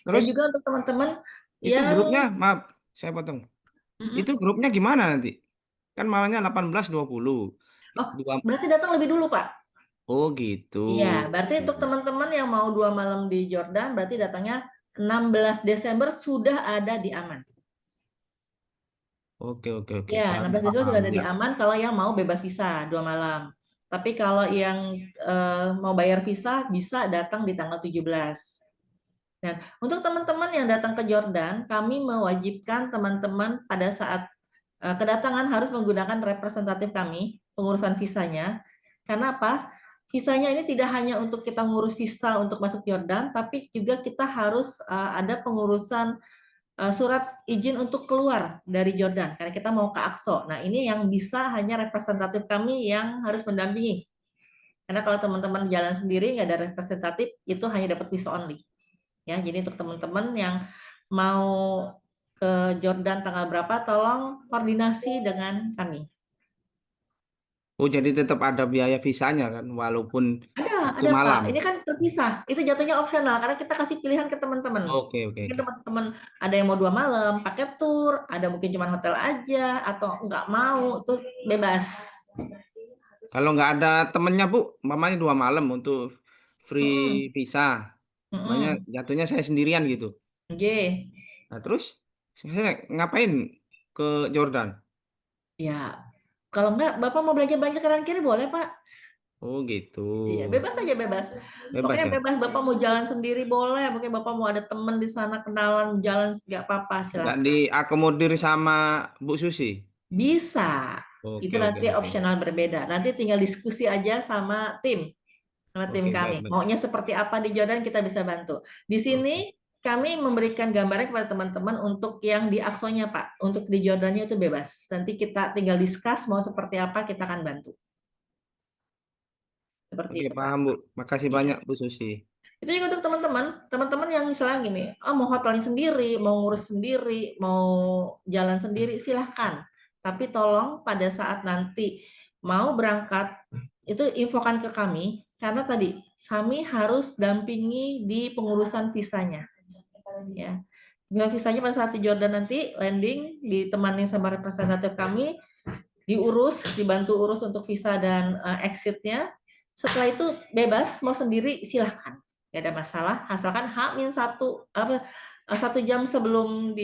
Dan Terus juga untuk teman-teman itu yang grupnya, maaf, saya potong. Mm-mm. Itu grupnya gimana nanti? Kan malamnya 18.20. Oh, Dua. berarti datang lebih dulu, Pak. Oh gitu. Iya, berarti untuk teman-teman yang mau 2 malam di Jordan, berarti datangnya 16 Desember sudah ada di Aman. Oke oke oke. Ya, Paham 16 Desember paham sudah ada di ya. Aman kalau yang mau bebas visa 2 malam. Tapi kalau yang mau bayar visa bisa datang di tanggal 17. Dan untuk teman-teman yang datang ke Jordan, kami mewajibkan teman-teman pada saat kedatangan harus menggunakan representatif kami, pengurusan visanya. Karena apa? Visanya ini tidak hanya untuk kita ngurus visa untuk masuk Jordan, tapi juga kita harus ada pengurusan surat izin untuk keluar dari Jordan, karena kita mau ke Aqsa. Nah, ini yang bisa hanya representatif kami yang harus mendampingi. Karena kalau teman-teman jalan sendiri, nggak ada representatif, itu hanya dapat visa only. Ya, jadi untuk teman-teman yang mau ke Jordan tanggal berapa, tolong koordinasi dengan kami. Oh jadi tetap ada biaya visanya kan walaupun itu Ada Pak. malam. Ini kan terpisah. Itu jatuhnya opsional karena kita kasih pilihan ke teman-teman. Oke oke Mungkin oke. teman-teman ada yang mau 2 malam pakai tour, ada mungkin cuma hotel aja atau nggak mau, itu bebas. Kalau nggak ada temennya Bu, umpamanya 2 malam untuk free Mm-mm. visa, umpamanya Mm-mm. jatuhnya saya sendirian gitu. Oke. Nah terus saya ngapain ke Jordan? Ya, kalau nggak Bapak mau belanja-belanja kanan kiri boleh Pak. Oh gitu. Iya, bebas aja bebas. Bebas Pokoknya ya. bebas, Bapak mau jalan sendiri boleh, mungkin Bapak mau ada teman di sana kenalan jalan nggak apa-apa, Nggak silakan. diakomodir sama Bu Susi. Bisa. Oke Itu oke nanti oke. opsional berbeda. Nanti tinggal diskusi aja sama tim Oke kami. baik baik. Maunya seperti apa di Jordan kita bisa bantu. Di sini Oke. kami memberikan gambaran kepada teman-teman untuk yang di Aqsonya Pak. Untuk di Jordannya itu bebas. Nanti kita tinggal discuss mau seperti apa kita akan bantu. Seperti Oke itu Pak. paham Bu. Makasih Ya. banyak Bu Susi. Itu juga untuk teman-teman yang misalnya gini, mau hotelnya sendiri, mau ngurus sendiri, mau jalan sendiri, silahkan. Tapi tolong pada saat nanti mau berangkat, itu infokan ke kami, karena tadi kami harus dampingi di pengurusan visanya. Ya. Visanya pada saat di Jordan nanti landing, ditemani sama representatif kami, dibantu urus untuk visa dan exitnya. Setelah itu bebas, mau sendiri silahkan. Gak ada masalah, asalkan satu jam sebelum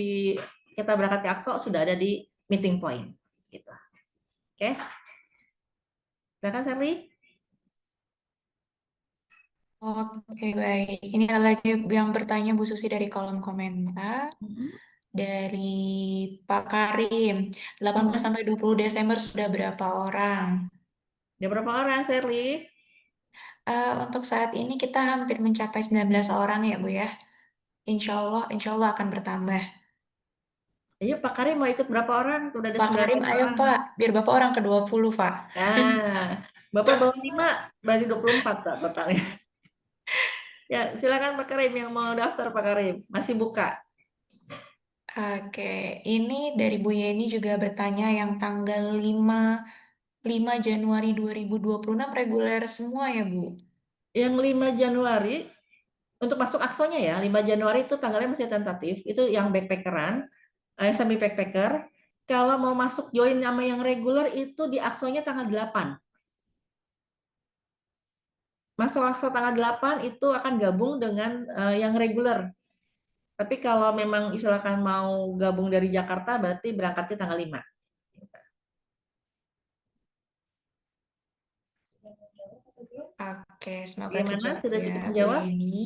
kita berangkat ke Aqsa sudah ada di meeting point. Gitu. Oke, silakan Sally. Oke, baik. Ini ada lagi yang bertanya Bu Susi dari kolom komentar. Dari Pak Karim, 18 sampai 20 Desember sudah berapa orang? Ada berapa orang, Sally? Untuk saat ini kita hampir mencapai 19 orang ya Bu ya. Insya Allah akan bertambah. Ayo Pak Karim mau ikut berapa orang? Tuh udah ada Pak 19 Karim, ayo orang. Pak, biar Bapak orang ke-20, Pak. Nah, Bapak bawa 5, berarti 24 Pak totalnya. Ya, silakan Pak Karim yang mau daftar Pak Karim. Masih buka. Oke, ini dari Bu Yeni juga bertanya yang tanggal 5 Januari 2026 reguler semua ya, Bu? Yang 5 Januari untuk masuk aksonya ya, 5 Januari itu tanggalnya masih tentatif, itu yang backpackeran, semi backpacker. Kalau mau masuk join sama yang reguler itu di aksonya tanggal 8. Masuk akso tanggal 8 itu akan gabung dengan yang reguler. Tapi kalau memang misalkan mau gabung dari Jakarta berarti berangkatnya tanggal 5. Oke, semoga Bagaimana? terjawab Sudah ya, cukup Bu menjawab? Yeni.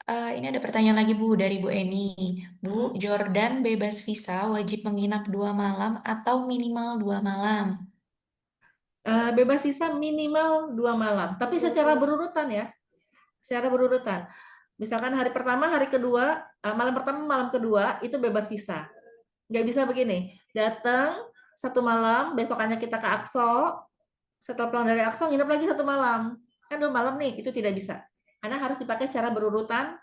Ini ada pertanyaan lagi Bu dari Bu Eni. Bu, Jordan bebas visa wajib menginap 2 malam atau minimal 2 malam? Bebas visa minimal 2 malam, tapi secara berurutan ya. Secara berurutan. Misalkan hari pertama, hari kedua, malam pertama, malam kedua itu bebas visa. Nggak bisa begini, datang 1 malam, besokannya kita ke Akso, setelah pulang dari Akso nginep lagi 1 malam. Kan 2 malam nih, itu tidak bisa. Karena harus dipakai secara berurutan,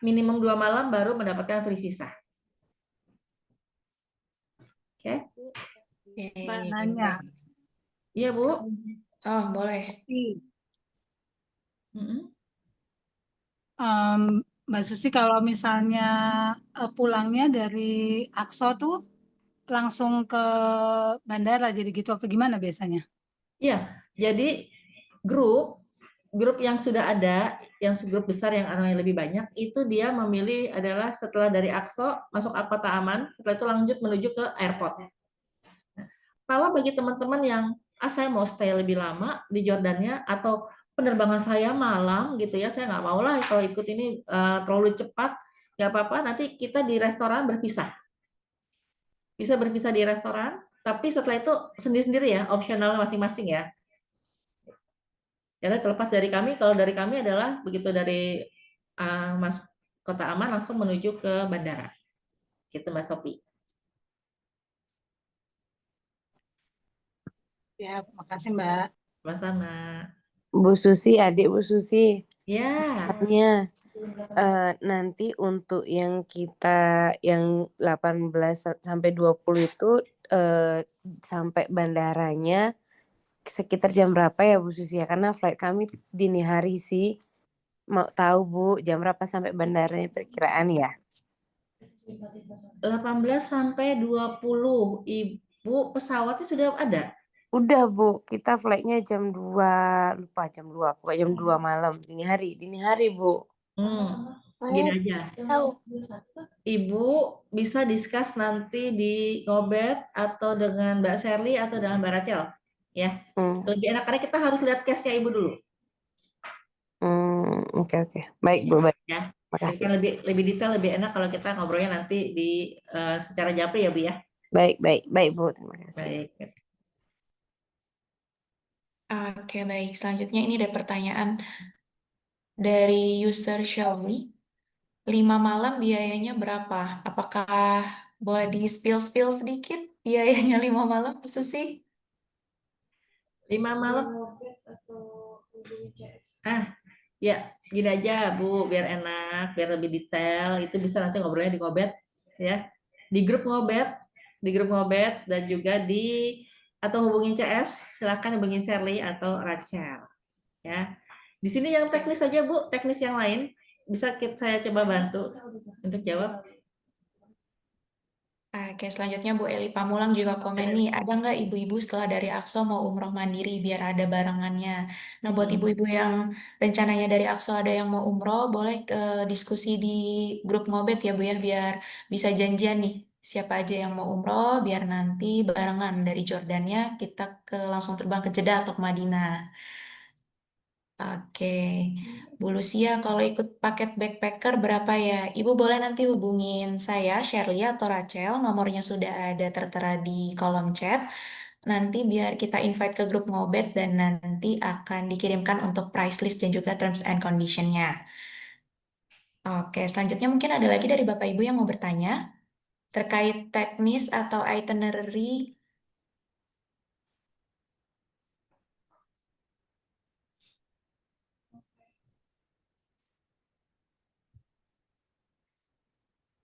minimum 2 malam baru mendapatkan free visa. Oke? Mbak nanya. Iya, Bu. Oh, boleh. Mbak Susi kalau misalnya pulangnya dari Akso tuh langsung ke bandara jadi gitu apa gimana biasanya? Iya, jadi grup yang sudah ada, yang grup besar yang orangnya lebih banyak, itu dia memilih adalah setelah dari Akso masuk ke kota aman, setelah itu lanjut menuju ke airport. Kalau bagi teman-teman yang saya mau stay lebih lama di Jordania atau penerbangan saya malam gitu ya, saya nggak mau lah kalau ikut ini terlalu cepat, nggak apa-apa, nanti kita di restoran berpisah. Bisa berpisah di restoran, tapi setelah itu sendiri-sendiri ya, opsional masing-masing ya. Karena terlepas dari kami, kalau dari kami adalah begitu dari masuk kota aman langsung menuju ke bandara. Gitu Mbak Sophie. Ya, makasih Mbak. Sama-sama. Bu Susi, adik Bu Susi. Ya. Tanya, nanti untuk yang kita yang 18 sampai 20 itu sampai bandaranya sekitar jam berapa ya Bu Susi ya? Karena flight kami dini hari sih. Mau tahu Bu, jam berapa sampai bandaranya perkiraan ya? 18 sampai 20. Ibu pesawatnya sudah ada? Udah Bu, kita flightnya jam 2, lupa jam 2, pokoknya jam 2 malam, dini hari Bu. Gini aja. Ibu bisa discuss nanti di Ngobet atau dengan Mbak Sherly atau dengan Mbak Rachel. Ya. Lebih enak karena kita harus lihat case-nya Ibu dulu. Oke. Baik Bu, baik. Ya. Makasih. Kan lebih detail, lebih enak kalau kita ngobrolnya nanti di secara japri ya Bu ya. Baik Bu, terima kasih. Baik. Oke, baik. Selanjutnya ini ada pertanyaan dari user Shelby. 5 malam biayanya berapa? Apakah boleh di-spill sedikit biayanya 5 malam, Bu Susi? 5 malam. Ya, gini aja Bu, biar enak, biar lebih detail. Itu bisa nanti ngobrolnya di Ngobet ya. Di grup Ngobet dan juga di atau hubungin CS, silakan hubungin Sherly atau Rachel. Ya. Di sini yang teknis saja Bu, teknis yang lain bisa saya coba bantu untuk jawab. Oke, selanjutnya Bu Eli Pamulang juga komen nih, ada nggak ibu-ibu setelah dari Akso mau umroh mandiri biar ada barengannya? Nah, buat ibu-ibu yang rencananya dari Akso ada yang mau umroh, boleh diskusi di grup Ngobet ya Bu ya, biar bisa janjian nih siapa aja yang mau umroh, biar nanti barengan dari Jordania kita langsung terbang ke Jeddah atau ke Madinah. Oke, Bu Lucia, kalau ikut paket backpacker berapa ya? Ibu boleh nanti hubungin saya, Shirley atau Rachel, nomornya sudah ada tertera di kolom chat. Nanti biar kita invite ke grup Ngobet dan nanti akan dikirimkan untuk price list dan juga terms and condition-nya. Oke, selanjutnya mungkin ada lagi dari Bapak Ibu yang mau bertanya terkait teknis atau itinerary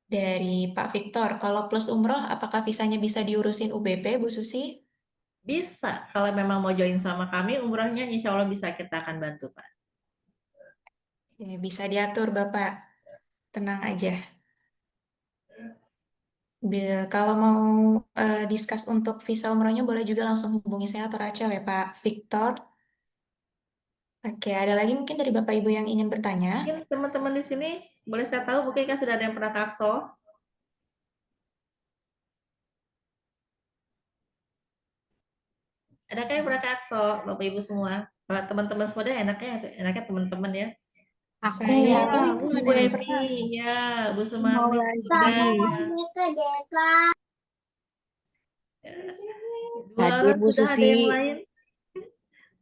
dari Pak Victor. Kalau plus umroh, apakah visanya bisa diurusin UBP, Bu Susi? Bisa, kalau memang mau join sama kami, umrohnya insya Allah bisa kita akan bantu, Pak. Bisa diatur, Bapak. Tenang aja. Kalau mau discuss untuk visa umrohnya, boleh juga langsung hubungi saya atau Rachel ya, Pak Victor. Oke, ada lagi mungkin dari Bapak Ibu yang ingin bertanya? Mungkin teman-teman di sini, boleh saya tahu mungkin kan sudah ada yang pernah ke Aqsa? Adakah yang pernah ke Aqsa, Bapak Ibu semua? Teman-teman semua deh, enaknya teman-teman ya. Aku Saya, Bu, Ya, Ibu Bu ada yang pernah. Emi, ya, Bu mau Sumarni lagi. sudah. Bu Hadir Laras Bu sudah, ada yang Susi. lain?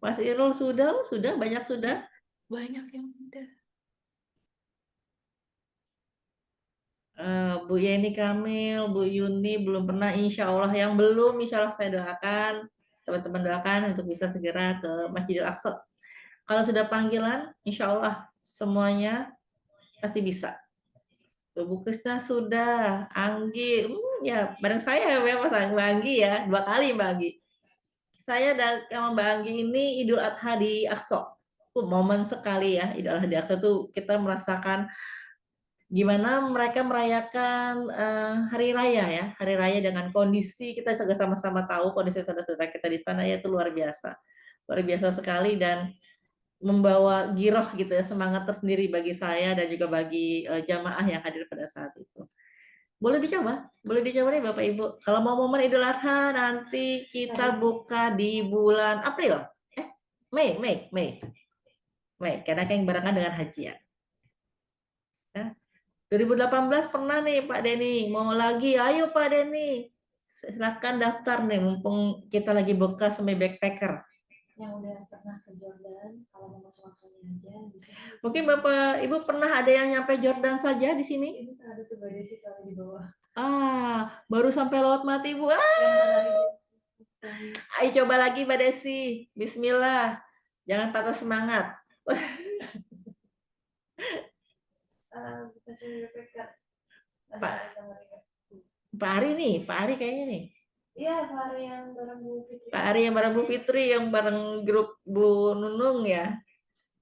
Mas Irul sudah, banyak sudah. Banyak yang udah. Bu Yeni Kamil, Bu Yuni belum pernah, insya Allah yang belum, insya Allah saya doakan, teman-teman doakan untuk bisa segera ke Masjidil Aqsa. Kalau sudah panggilan, insya Allah semuanya pasti bisa. Bu Krisna sudah, Anggi, ya bareng saya ya Mas Anggi ya, 2 kali Mbak Anggi. Saya dan sama Mbak Anggi ini Idul Adha di Aqsa. Momen sekali ya, Idul Adha di Aqsa tuh kita merasakan gimana mereka merayakan hari raya ya, hari raya dengan kondisi kita juga sama-sama tahu kondisi saudara-saudara kita di sana ya itu luar biasa sekali dan membawa giroh gitu ya, semangat tersendiri bagi saya dan juga bagi jamaah yang hadir pada saat itu. Boleh dicoba nih Bapak Ibu. Kalau mau momen Idul Adha nanti kita buka di bulan April, Mei, karena yang barengan dengan haji ya. 2018 pernah nih Pak Denny, mau lagi, ayo Pak Denny, silahkan daftar nih, mumpung kita lagi buka semi backpacker. Yang udah pernah ke Jordan, kalau mau masuk langsungnya aja. Mungkin Bapak Ibu pernah ada yang nyampe Jordan saja di sini? Ini ada tuh Mbak Desi soalnya di bawah. Baru sampai Laut Mati Bu. Ayo coba lagi Mbak Desi, Bismillah, jangan patah semangat. Pak Ari kayaknya nih. Iya, Pak Ari yang bareng Bu Fitri. Pak Ari yang bareng Bu Fitri, yang bareng grup Bu Nunung ya.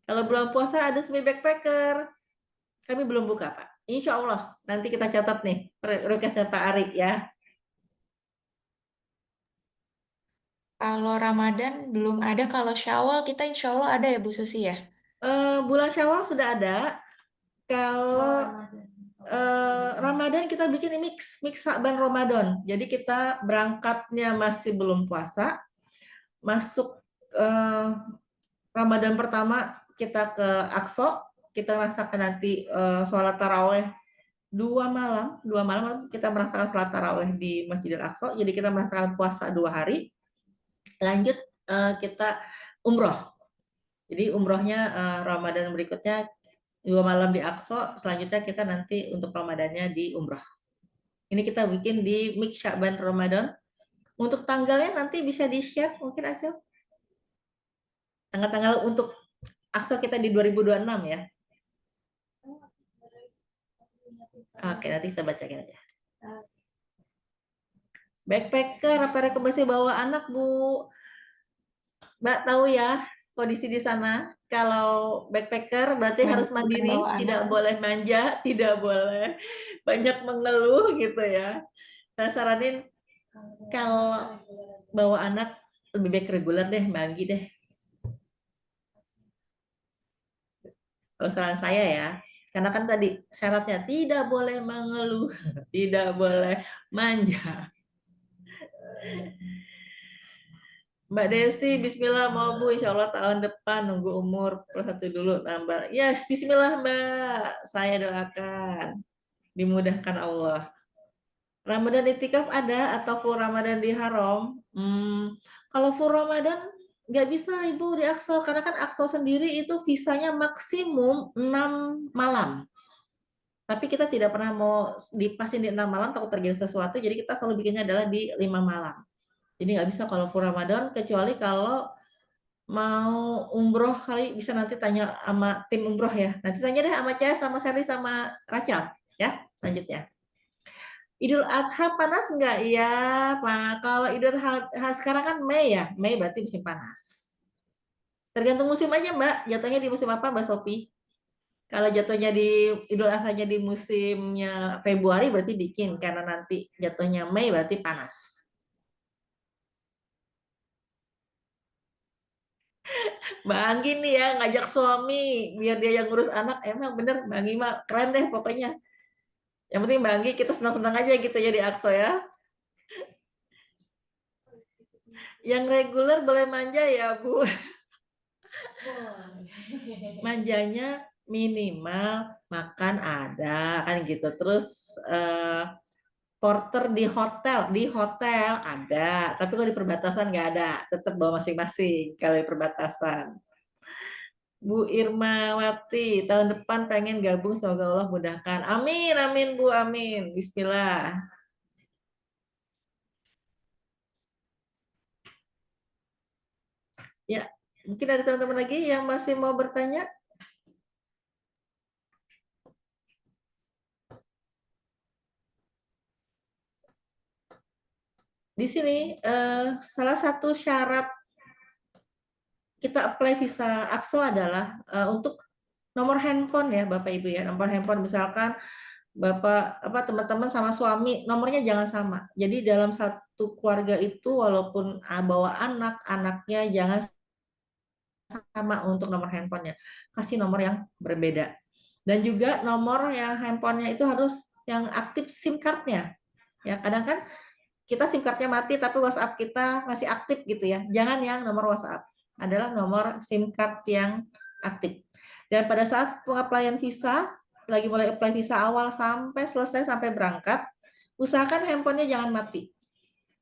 Kalau bulan puasa ada semi backpacker. Kami belum buka, Pak. Insya Allah, nanti kita catat nih requestnya Pak Ari ya. Kalau Ramadan belum ada, kalau Syawal kita insya Allah ada ya Bu Susi ya? Bulan Syawal sudah ada. Kalau Ramadan kita bikin mix Sa'ban Ramadan. Jadi kita berangkatnya masih belum puasa, masuk Ramadan pertama kita ke Aqsa, kita rasakan nanti sholat taraweh 2 malam kita merasakan sholat taraweh di Masjidil Aqsa. Jadi kita merasakan puasa 2 hari. Lanjut kita umroh. Jadi umrohnya Ramadan berikutnya 2 malam di Aqsa, selanjutnya kita nanti untuk Ramadannya di umroh. Ini kita bikin di mix Sya'ban Ramadan. Untuk tanggalnya nanti bisa di-share mungkin Axel. Tanggal-tanggal untuk Aqsa kita di 2026 ya. Oke, nanti saya bacain aja. Backpacker, apa rekomendasi bawa anak, Bu? Mbak tahu ya kondisi di sana. Kalau backpacker berarti harus mandiri, tidak boleh manja, tidak boleh banyak mengeluh gitu ya. Saya saranin kalau bawa anak lebih baik reguler deh, bagi deh. Kalau saran saya ya, karena kan tadi syaratnya tidak boleh mengeluh, tidak boleh manja. Mbak Desi, Bismillah mau Bu, Insya Allah tahun depan nunggu umur +1 dulu nambah. Yes, Bismillah Mbak, saya doakan dimudahkan Allah. Ramadan itikaf ada atau full Ramadan di Haram? Kalau full Ramadan nggak bisa Ibu di Aqsa, karena kan Aqsa sendiri itu visanya maksimum 6 malam. Tapi kita tidak pernah mau dipasin di 6 malam, takut terjadi sesuatu, jadi kita selalu bikinnya adalah di 5 malam. Jadi nggak bisa kalau full Ramadan, kecuali kalau mau umroh kali bisa nanti tanya sama tim umroh ya. Nanti tanya deh sama Cia, sama Sally, sama Rachel ya. Selanjutnya. Idul Adha panas nggak? Ya, Pak. Kalau Idul Adha sekarang kan Mei ya. Mei berarti musim panas. Tergantung musim aja, Mbak. Jatuhnya di musim apa, Mbak Sophie? Kalau jatuhnya di Idul Adhanya di musimnya Februari berarti dingin, karena nanti jatuhnya Mei berarti panas. Mbak Anggi nih ya ngajak suami biar dia yang ngurus anak, emang bener Mbak Anggi mah keren deh pokoknya. Yang penting Mbak Anggi kita senang-senang aja gitu ya di Akso ya. Yang reguler boleh manja ya Bu. Manjanya minimal makan ada kan gitu. Terus porter di hotel ada, tapi kalau di perbatasan nggak ada, tetap bawa masing-masing kalau di perbatasan. Bu Irmawati, tahun depan pengen gabung, semoga Allah mudahkan. Amin, amin Bu, amin. Bismillah. Ya, mungkin ada teman-teman lagi yang masih mau bertanya? Di sini salah satu syarat kita apply visa Akso adalah untuk nomor handphone ya Bapak Ibu ya. Nomor handphone misalkan Bapak teman-teman sama suami nomornya jangan sama. Jadi dalam satu keluarga itu walaupun bawa anak, anaknya jangan sama untuk nomor handphonenya. Kasih nomor yang berbeda. Dan juga nomor yang handphonenya itu harus yang aktif SIM card-nya. Ya, kadang kan kita SIM card-nya mati tapi WhatsApp kita masih aktif gitu ya. Jangan yang nomor WhatsApp. Adalah nomor SIM card yang aktif. Dan pada saat pengaplaian visa, lagi mulai apply visa awal sampai selesai sampai berangkat, usahakan handphonenya jangan mati.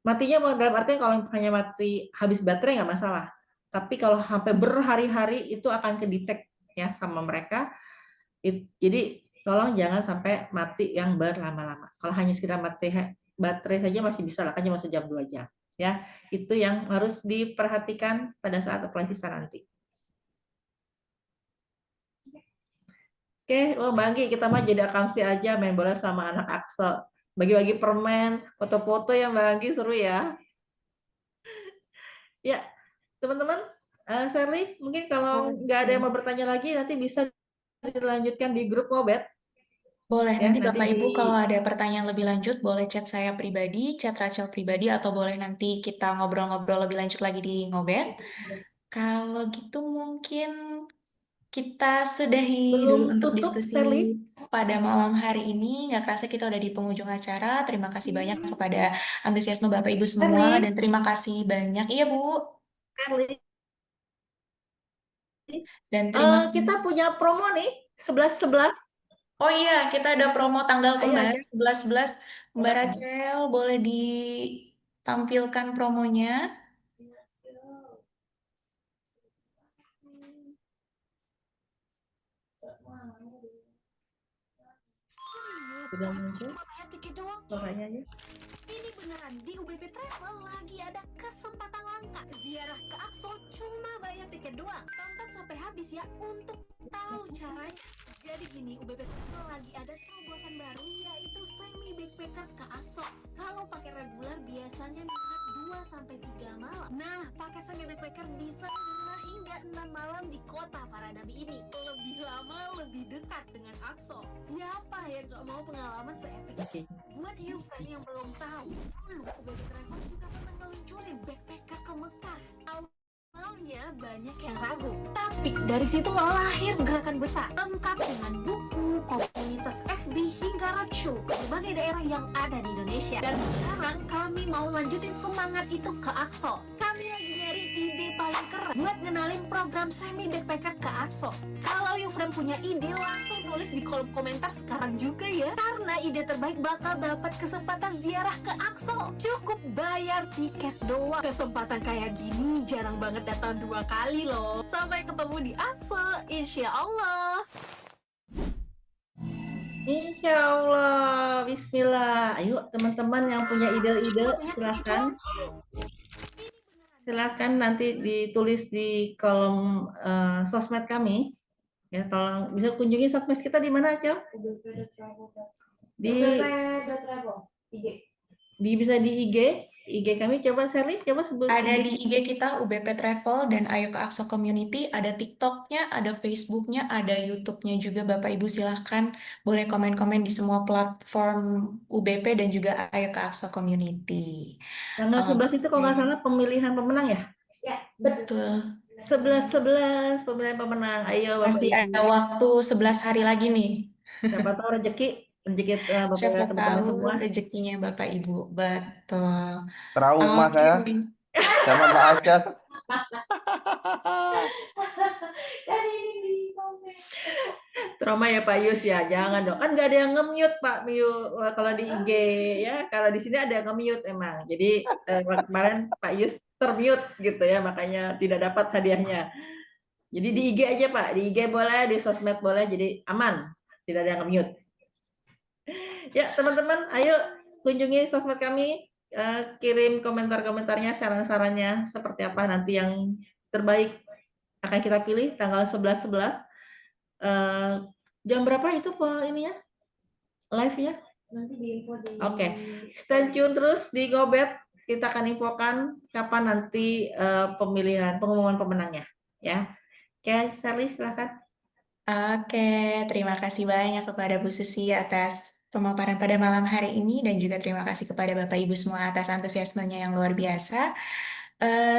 Matinya dalam artinya kalau hanya mati habis baterai nggak masalah. Tapi kalau sampai berhari-hari itu akan kedetek ya sama mereka. Jadi tolong jangan sampai mati yang berlama-lama. Kalau hanya sekedar mati baterai saja masih bisa lah, hanya sejam 2 jam. Ya, itu yang harus diperhatikan pada saat apply visa nanti. Oke, Mbak Anggi, kita mah jadi akamsi aja main bola sama anak Akso. Bagi-bagi permen, foto-foto ya Mbak Anggi, seru ya. Ya, teman-teman, Sherly, mungkin kalau nggak ada yang mau bertanya lagi, nanti bisa dilanjutkan di grup Ngobet. Boleh, Ya, nanti Bapak nanti Ibu kalau ada pertanyaan lebih lanjut, boleh chat saya pribadi, chat Rachel pribadi, atau boleh nanti kita ngobrol-ngobrol lebih lanjut lagi di Ngobet. Kalau gitu mungkin kita sudahi dulu belum untuk tutup, diskusi Sherly. pada malam hari ini. Nggak kerasa kita udah di penghujung acara. Terima kasih banyak kepada antusiasme Bapak Ibu semua, Sherly, dan terima kasih banyak. Iya Bu, Sherly. dan terima Kita punya promo nih, 11-11. Oh iya, kita ada promo tanggal Ayo kembar aja. 11-11. Mbak Rachel, boleh ditampilkan promonya? Sudah muncul suaranya aja. Ini beneran, di UBP Travel lagi ada kesempatan langka. Ziarah ke Akso cuma bayar tiket doang. Tonton sampai habis ya untuk tahu caranya. Jadi gini, UBP Travel lagi ada terobosan baru yaitu semi backpacker ke Akso. Kalau pakai reguler biasanya 2-3 malam. Nah, pakai semi backpacker bisa 5 hingga 6 malam di kota para nabi ini. Lebih lama, lebih dekat dengan Akso. Siapa yang gak mau pengalaman se-epic? Buat you friend yang belum tahu, dulu UBP Travel juga pernah ngeluncurin backpacker ke Mekah. Awalnya banyak yang ragu, tapi dari situ lahir gerakan besar, lengkap dengan buku, komunitas FB hingga roadshow ke berbagai daerah yang ada di Indonesia. Dan sekarang kami mau lanjutin semangat itu ke Akso. Kami lagi nyari ide paling keren buat ngenalin program semi backpacker ke Akso. Kalau you friend punya ide, langsung tulis di kolom komentar sekarang juga ya. Karena ide terbaik bakal dapat kesempatan ziarah ke Akso. Cukup bayar tiket doang. Kesempatan kayak gini jarang banget datang 2 kali loh. Sampai ketemu di Akso, insya Allah. Insya Allah, Bismillah. Ayo teman-teman yang punya ide-ide silahkan. Silahkan nanti ditulis di kolom sosmed kami. Ya, tolong bisa kunjungi sosmed kita di mana aja? Di bisa di IG kami. Coba Sherly, coba sebut. Ada di IG kita UBP Travel dan Ayo ke Akso Community, ada TikToknya, ada Facebooknya, ada YouTube-nya juga. Bapak Ibu silahkan boleh komen-komen di semua platform UBP dan juga Ayo ke Akso Community. Tanggal 11 itu kalau nggak salah pemilihan pemenang ya? Ya, Betul. 11 pemilihan pemenang. Ayo Bapak Masih Ibu. ada waktu 11 hari lagi nih. Siapa tahu rezeki Bapak Siapa teman-teman tahu semua. rezekinya Bapak Ibu. Betul. Trauma Oke. saya sama Mbak Acar. Kan ini di komen. Trauma ya Pak Yus ya, jangan dong. Kan nggak ada yang nge-mute Pak Mute kalau di IG ya. Kalau di sini ada yang nge-mute emang. Jadi kemarin Pak Yus termute gitu ya, makanya tidak dapat hadiahnya. Jadi di IG aja Pak, di IG boleh, di sosmed boleh, jadi aman, tidak ada yang nge-mute. Ya teman-teman, ayo kunjungi sosmed kami, kirim komentar-komentarnya, saran-sarannya seperti apa nanti yang terbaik akan kita pilih tanggal 11/11. Jam berapa itu ininya? Live-nya? Nanti diinfo di Oke. Stay tune terus di Gobet. Kita akan infokan kapan nanti pengumuman pemenangnya ya. Oke, Sherly silakan. Oke, terima kasih banyak kepada Bu Susi atas pemaparan pada malam hari ini dan juga terima kasih kepada Bapak Ibu semua atas antusiasmenya yang luar biasa.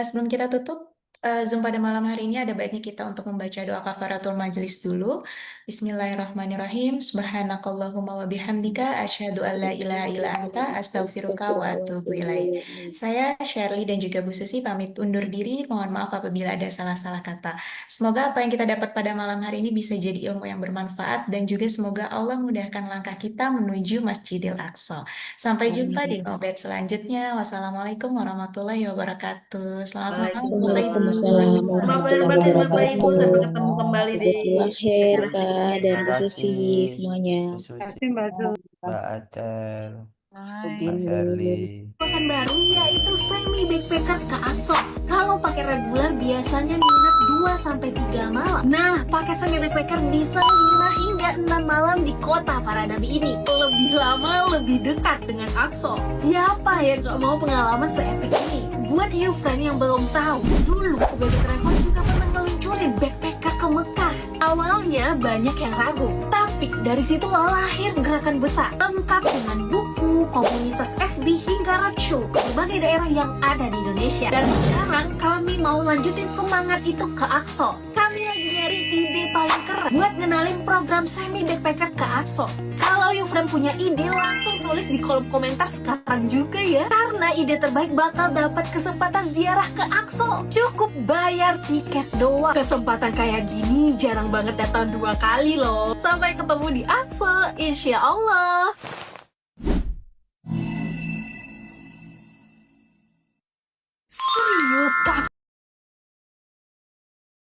Sebelum kita tutup Zoom pada malam hari ini, ada baiknya kita untuk membaca doa kafaratul majelis dulu. Bismillahirrahmanirrahim. Subhanakallahumma wa bihamdika asyhadu an la ilaha illa anta astaghfiruka wa atubu ilaik. Saya Sherly dan juga Bu Susi pamit undur diri. Mohon maaf apabila ada salah-salah kata. Semoga apa yang kita dapat pada malam hari ini bisa jadi ilmu yang bermanfaat dan juga semoga Allah mudahkan langkah kita menuju Masjidil Aqsa. Sampai jumpa di Ngobet selanjutnya. Wassalamualaikum warahmatullahi wabarakatuh. Selamat malam Bapak Ibu. Waalaikumsalam warahmatullahi Bapak Ibu, sampai wabarakatuh. ketemu kembali di Jazakallah khair Kak dan Bu Susi Kasih semuanya. Bu Susi, Terima kasih Mbak Zul. Mbak Acar, Bye. Mbak Sherly. Kosan baru yaitu Semi Backpacker ke Akso. Kalau pakai reguler biasanya nginep 2-3 malam. Nah, pakai Semi Backpacker bisa 5 hingga 6 malam di kota para nabi ini. Lebih lama, lebih dekat dengan Akso. Siapa yang gak mau pengalaman se-epic ini? Buat you friend yang belum tahu, dulu UBP Travel juga pernah ngeluncurin backpacker ke Mekah. Awalnya banyak yang ragu, tapi dari situ lahir gerakan besar, lengkap dengan buku, komunitas FB hingga roadshow ke berbagai daerah yang ada di Indonesia. Dan sekarang kami mau lanjutin semangat itu ke Akso. Kami lagi nyari ide paling keren buat ngenalin program Semi Backpacker ke Akso. Kalau you friend punya ide, langsung tulis di kolom komentar sekarang juga ya. Karena ide terbaik bakal dapat kesempatan ziarah ke Akso. Cukup bayar tiket doang. Kesempatan kayak gini jarang banget datang 2 kali loh. Sampai ketemu di Akso, insya Allah.